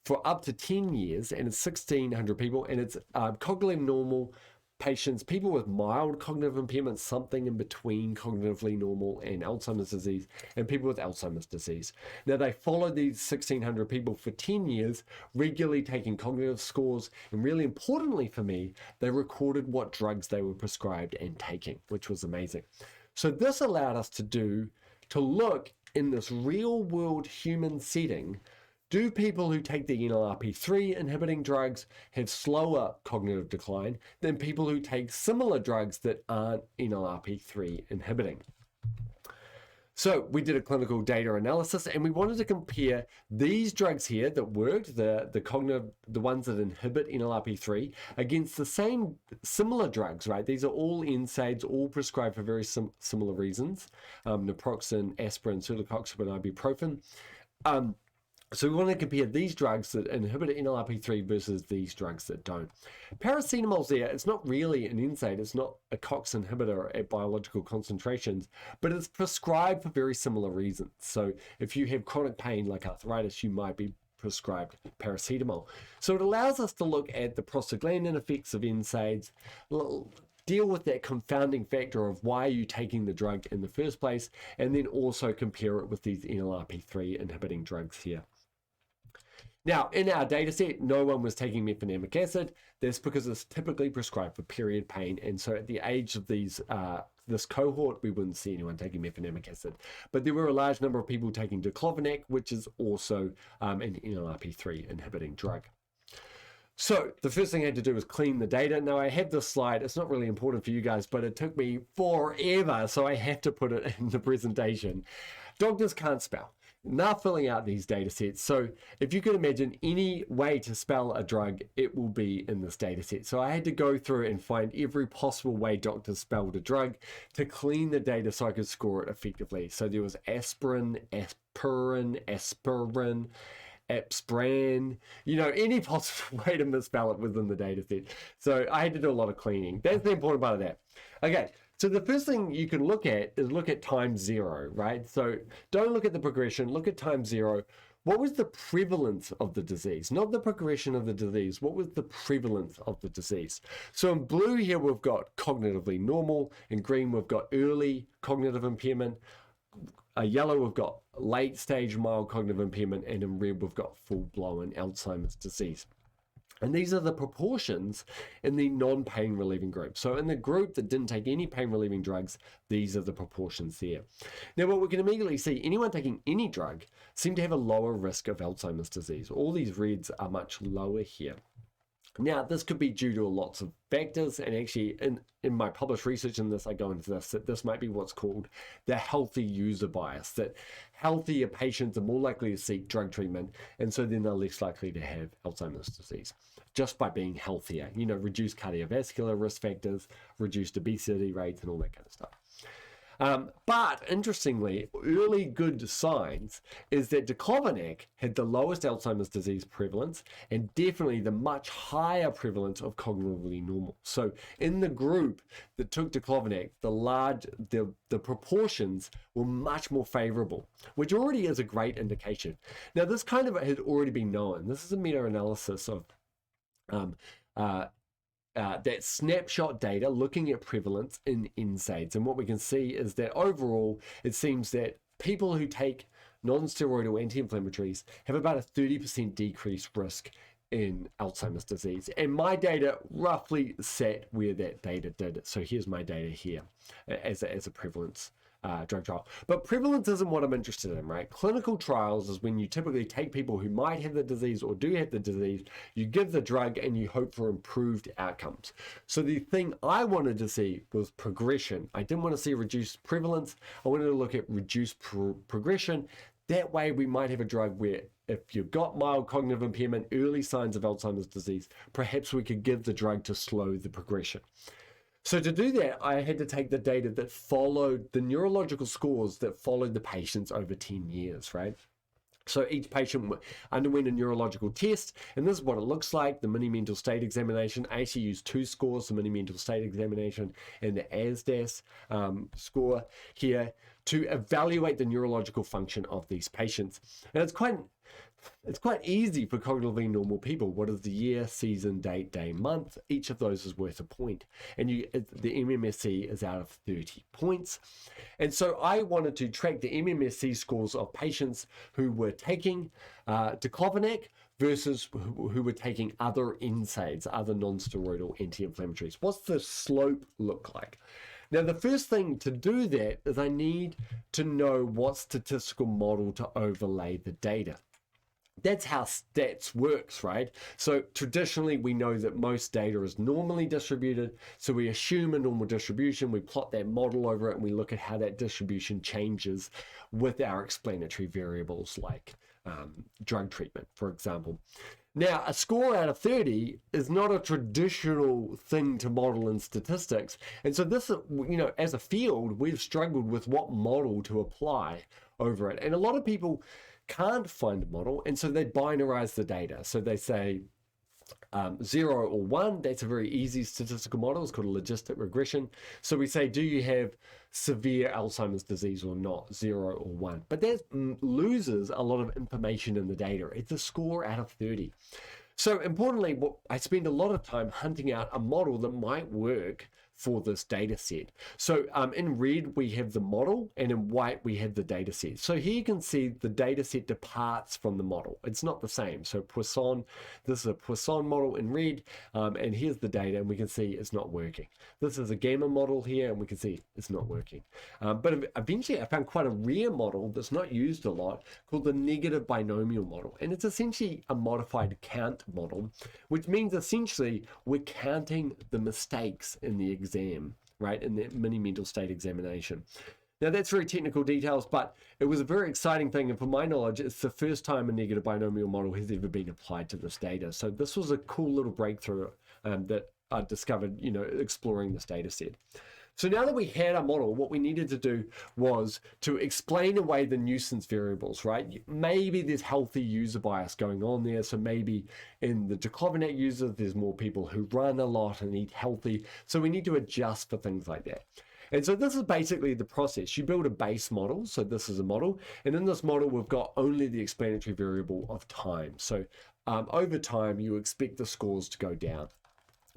for up to 10 years, and it's 1,600 people, and it's cognitively normal patients, people with mild cognitive impairment, something in between cognitively normal and Alzheimer's disease, and people with Alzheimer's disease. Now, they followed these 1,600 people for 10 years, regularly taking cognitive scores, and really importantly for me, they recorded what drugs they were prescribed and taking, which was amazing. So this allowed us to look in this real world human setting, do people who take the NLRP3 inhibiting drugs have slower cognitive decline than people who take similar drugs that aren't NLRP3 inhibiting? So we did a clinical data analysis, and we wanted to compare these drugs here that worked, the ones that inhibit NLRP3, against the same similar drugs, right? These are all NSAIDs, all prescribed for very similar reasons: naproxen, aspirin, celecoxib, ibuprofen. So we want to compare these drugs that inhibit NLRP3 versus these drugs that don't. Paracetamol's there. It's not really an NSAID. It's not a COX inhibitor at biological concentrations, but it's prescribed for very similar reasons. So if you have chronic pain like arthritis, you might be prescribed paracetamol. So it allows us to look at the prostaglandin effects of NSAIDs, deal with that confounding factor of why are you taking the drug in the first place, and then also compare it with these NLRP3 inhibiting drugs here. Now, in our data set, no one was taking mefenamic acid. That's because it's typically prescribed for period pain. And so at the age of this cohort, we wouldn't see anyone taking mefenamic acid. But there were a large number of people taking diclofenac, which is also an NLRP3 inhibiting drug. So the first thing I had to do was clean the data. Now I have this slide. It's not really important for you guys, but it took me forever, so I have to put it in the presentation. Doctors can't spell. now filling out these data sets. So if you could imagine any way to spell a drug, it will be in this data set. So I had to go through and find every possible way doctors spelled a drug to clean the data so I could score it effectively. So there was aspirin, aspirin, Epspran, any possible way to misspell it within the data set. So I had to do a lot of cleaning. That's the important part of that. Okay, so the first thing you can look at is look at time zero, right? So don't look at the progression, look at time zero. What was the prevalence of the disease? Not the progression of the disease. What was the prevalence of the disease? So in blue here, we've got cognitively normal. In green, we've got early cognitive impairment. Yellow, we've got late stage mild cognitive impairment, and in red, we've got full-blown Alzheimer's disease. And these are the proportions in the non-pain relieving group. So in the group that didn't take any pain relieving drugs, these are the proportions there. Now, what we can immediately see, anyone taking any drug seem to have a lower risk of Alzheimer's disease. All these reds are much lower here. Now, this could be due to lots of factors, and actually in my published research in this, I go into this, that this might be what's called the healthy user bias, that healthier patients are more likely to seek drug treatment, and so then they're less likely to have Alzheimer's disease, just by being healthier, reduced cardiovascular risk factors, reduced obesity rates, and all that kind of stuff. But interestingly, early good signs is that diclofenac had the lowest Alzheimer's disease prevalence and definitely the much higher prevalence of cognitively normal. So in the group that took diclofenac, the proportions were much more favorable, which already is a great indication. Now, this kind of had already been known. This is a meta-analysis of that snapshot data looking at prevalence in NSAIDs. And what we can see is that overall, it seems that people who take non-steroidal anti-inflammatories have about a 30% decreased risk in Alzheimer's disease. And my data roughly sat where that data did. So here's my data here as a prevalence drug trial. But prevalence isn't what I'm interested in, right? Clinical trials is when you typically take people who might have the disease or do have the disease, you give the drug and you hope for improved outcomes. So the thing I wanted to see was progression. I didn't want to see reduced prevalence. I wanted to look at reduced progression. That way we might have a drug where if you've got mild cognitive impairment, early signs of Alzheimer's disease, perhaps we could give the drug to slow the progression. So to do that, I had to take the data that followed the neurological scores that followed the patients over 10 years, right? So each patient underwent a neurological test, and this is what it looks like, the mini mental state examination. I actually used two scores, the mini mental state examination and the ASDAS score here, to evaluate the neurological function of these patients. And it's quite easy for cognitively normal people. What is the year, season, date, day, month? Each of those is worth a point. And the MMSE is out of 30 points. And so I wanted to track the MMSE scores of patients who were taking diclofenac versus who were taking other NSAIDs, other non-steroidal anti-inflammatories. What's the slope look like? Now, the first thing to do that is I need to know what statistical model to overlay the data. That's how stats works, right? So traditionally, we know that most data is normally distributed. So we assume a normal distribution, we plot that model over it, and we look at how that distribution changes with our explanatory variables like drug treatment, for example. Now, a score out of 30 is not a traditional thing to model in statistics. And so this, as a field, we've struggled with what model to apply over it. And a lot of people can't find a model, and so they binarize the data. So they say 0 or 1, that's a very easy statistical model. It's called a logistic regression. So we say, do you have severe Alzheimer's disease or not, 0 or 1? But that loses a lot of information in the data. It's a score out of 30. So importantly, I spend a lot of time hunting out a model that might work for this data set. So in red, we have the model, and in white, we have the data set. So here you can see the data set departs from the model. It's not the same. So Poisson, this is a Poisson model in red, and here's the data, and we can see it's not working. This is a gamma model here, and we can see it's not working. But eventually, I found quite a rare model that's not used a lot called the negative binomial model. And it's essentially a modified count model, which means essentially we're counting the mistakes in the exam, right, in the mini mental state examination. Now that's very technical details, but it was a very exciting thing. And from my knowledge, it's the first time a negative binomial model has ever been applied to this data. So this was a cool little breakthrough that I discovered, exploring this data set. So now that we had our model, what we needed to do was to explain away the nuisance variables, right? Maybe there's healthy user bias going on there. So maybe in the diclofenac users, there's more people who run a lot and eat healthy. So we need to adjust for things like that. And so this is basically the process. You build a base model. So this is a model. And in this model, we've got only the explanatory variable of time. So over time, you expect the scores to go down.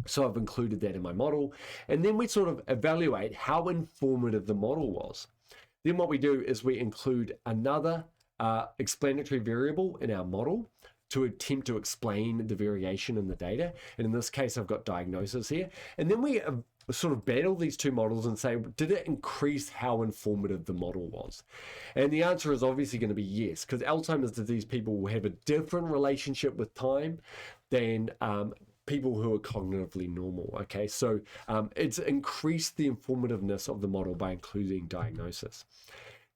So I've included that in my model. And then we sort of evaluate how informative the model was. Then what we do is we include another explanatory variable in our model to attempt to explain the variation in the data. And in this case, I've got diagnosis here. And then we sort of battle these two models and say, did it increase how informative the model was? And the answer is obviously going to be yes, because Alzheimer's disease people will have a different relationship with time than people who are cognitively normal. Okay, so it's increased the informativeness of the model by including diagnosis.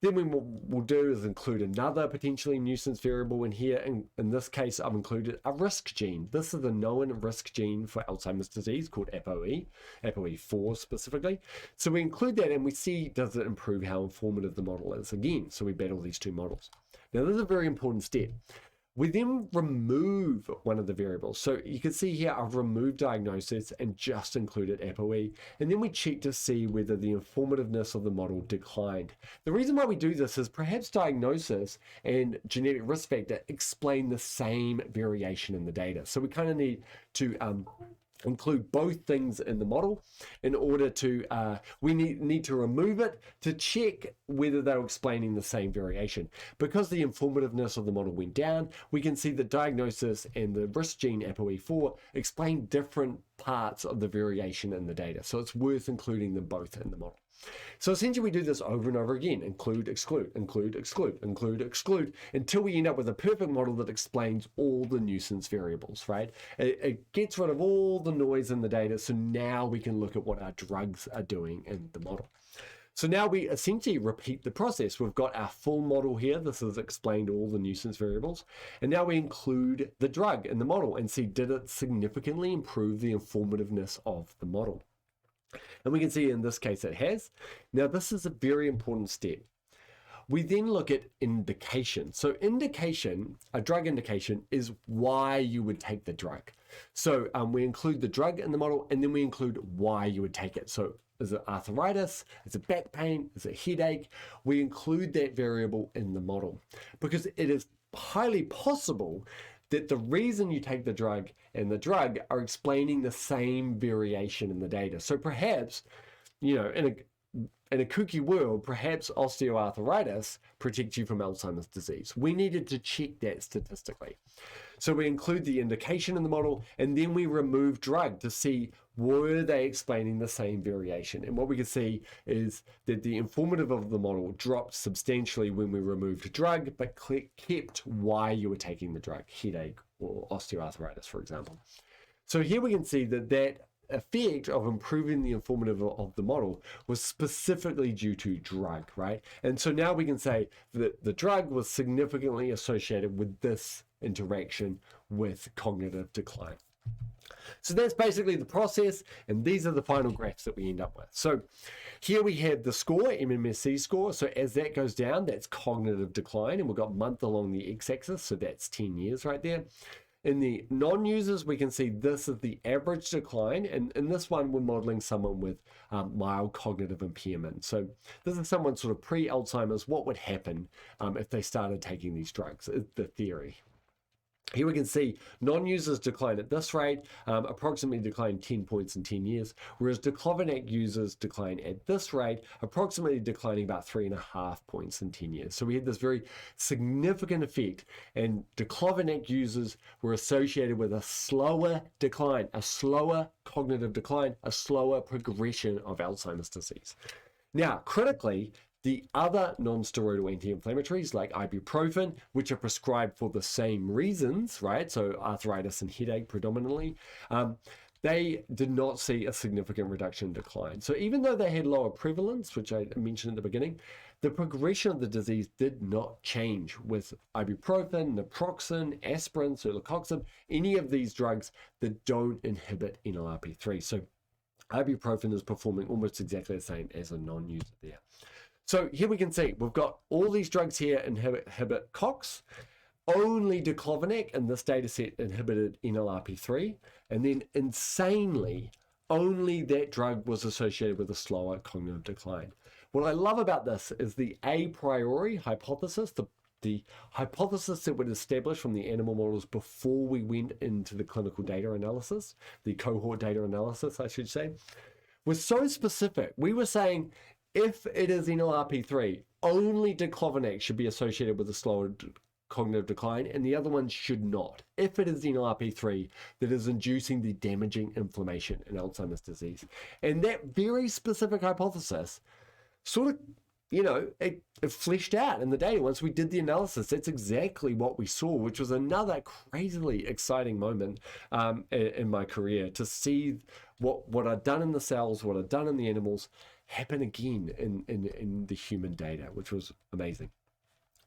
Then what we'll do is include another potentially nuisance variable in here. In this case, I've included a risk gene. This is the known risk gene for Alzheimer's disease called ApoE, ApoE4 specifically. So we include that and we see, does it improve how informative the model is again? So we battle these two models. Now, this is a very important step. We then remove one of the variables. So you can see here, I've removed diagnosis and just included ApoE. And then we check to see whether the informativeness of the model declined. The reason why we do this is perhaps diagnosis and genetic risk factor explain the same variation in the data. So we kind of need to include both things in the model in order to, we need to remove it to check whether they're explaining the same variation. Because the informativeness of the model went down, we can see that diagnosis and the risk gene ApoE4 explain different parts of the variation in the data. So it's worth including them both in the model. So essentially we do this over and over again, include, exclude, include, exclude, include, exclude, until we end up with a perfect model that explains all the nuisance variables, right? It gets rid of all the noise in the data, so now we can look at what our drugs are doing in the model. So now we essentially repeat the process. We've got our full model here. This has explained all the nuisance variables. And now we include the drug in the model and see, did it significantly improve the informativeness of the model? And we can see in this case it has. Now this is a very important step. We then look at indication. So indication, a drug indication, is why you would take the drug. So we include the drug in the model and then we include why you would take it. So is it arthritis? Is it back pain? Is it headache? We include that variable in the model because it is highly possible that the reason you take the drug and the drug are explaining the same variation in the data. So perhaps, in a kooky world, perhaps osteoarthritis protects you from Alzheimer's disease. We needed to check that statistically. So we include the indication in the model and then we remove drug to see, were they explaining the same variation? And what we can see is that the informative of the model dropped substantially when we removed drug, but kept why you were taking the drug, headache or osteoarthritis, for example. So here we can see that effect of improving the informative of the model was specifically due to drug, right? And so now we can say that the drug was significantly associated with this interaction with cognitive decline. So that's basically the process, and these are the final graphs that we end up with. So here we have the score, MMSE score. So as that goes down, that's cognitive decline, and we've got month along the x-axis, so that's 10 years right there. In the non-users, we can see this is the average decline, and in this one, we're modeling someone with mild cognitive impairment. So this is someone sort of pre-Alzheimer's. What would happen if they started taking these drugs, is the theory. Here we can see non-users decline at this rate, approximately decline 10 points in 10 years, whereas diclofenac users decline at this rate, approximately declining about 3.5 points in 10 years. So we had this very significant effect, and diclofenac users were associated with a slower decline, a slower cognitive decline, a slower progression of Alzheimer's disease. Now, critically, the other non-steroidal anti-inflammatories like ibuprofen, which are prescribed for the same reasons, right? So arthritis and headache predominantly, they did not see a significant reduction in decline. So even though they had lower prevalence, which I mentioned at the beginning, the progression of the disease did not change with ibuprofen, naproxen, aspirin, celecoxib, any of these drugs that don't inhibit NLRP3. So ibuprofen is performing almost exactly the same as a non-user there. So here we can see we've got all these drugs here inhibit COX. Only diclofenac in this data set inhibited NLRP3, and then insanely, only that drug was associated with a slower cognitive decline. What I love about this is the a priori hypothesis, the hypothesis that was established from the animal models before we went into the clinical data analysis, the cohort data analysis, I should say, was so specific. We were saying if it is NLRP3, only diclofenac should be associated with a slower cognitive decline, and the other one should not. If it is NLRP3 that is inducing the damaging inflammation in Alzheimer's disease. And that very specific hypothesis sort of, it fleshed out in the data. Once we did the analysis, that's exactly what we saw, which was another crazily exciting moment in my career, to see what I'd done in the cells, what I'd done in the animals, happen again in the human data, which was amazing.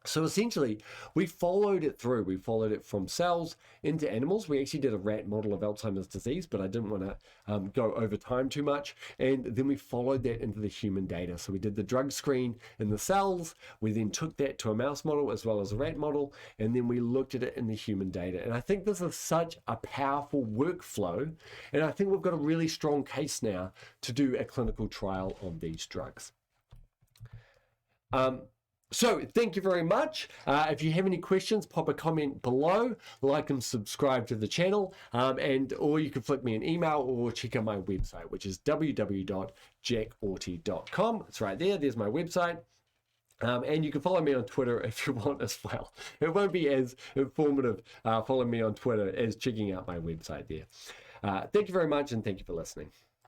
So essentially, we followed it through. We followed it from cells into animals. We actually did a rat model of Alzheimer's disease, but I didn't want to go over time too much. And then we followed that into the human data. So we did the drug screen in the cells. We then took that to a mouse model as well as a rat model, and then we looked at it in the human data. And I think this is such a powerful workflow, and I think we've got a really strong case now to do a clinical trial on these drugs. So thank you very much. If you have any questions, pop a comment below, like and subscribe to the channel, or you can flick me an email or check out my website, which is www.jackauty.com. It's right there. There's my website. And you can follow me on Twitter if you want as well. It won't be as informative following me on Twitter as checking out my website there. Thank you very much, and thank you for listening.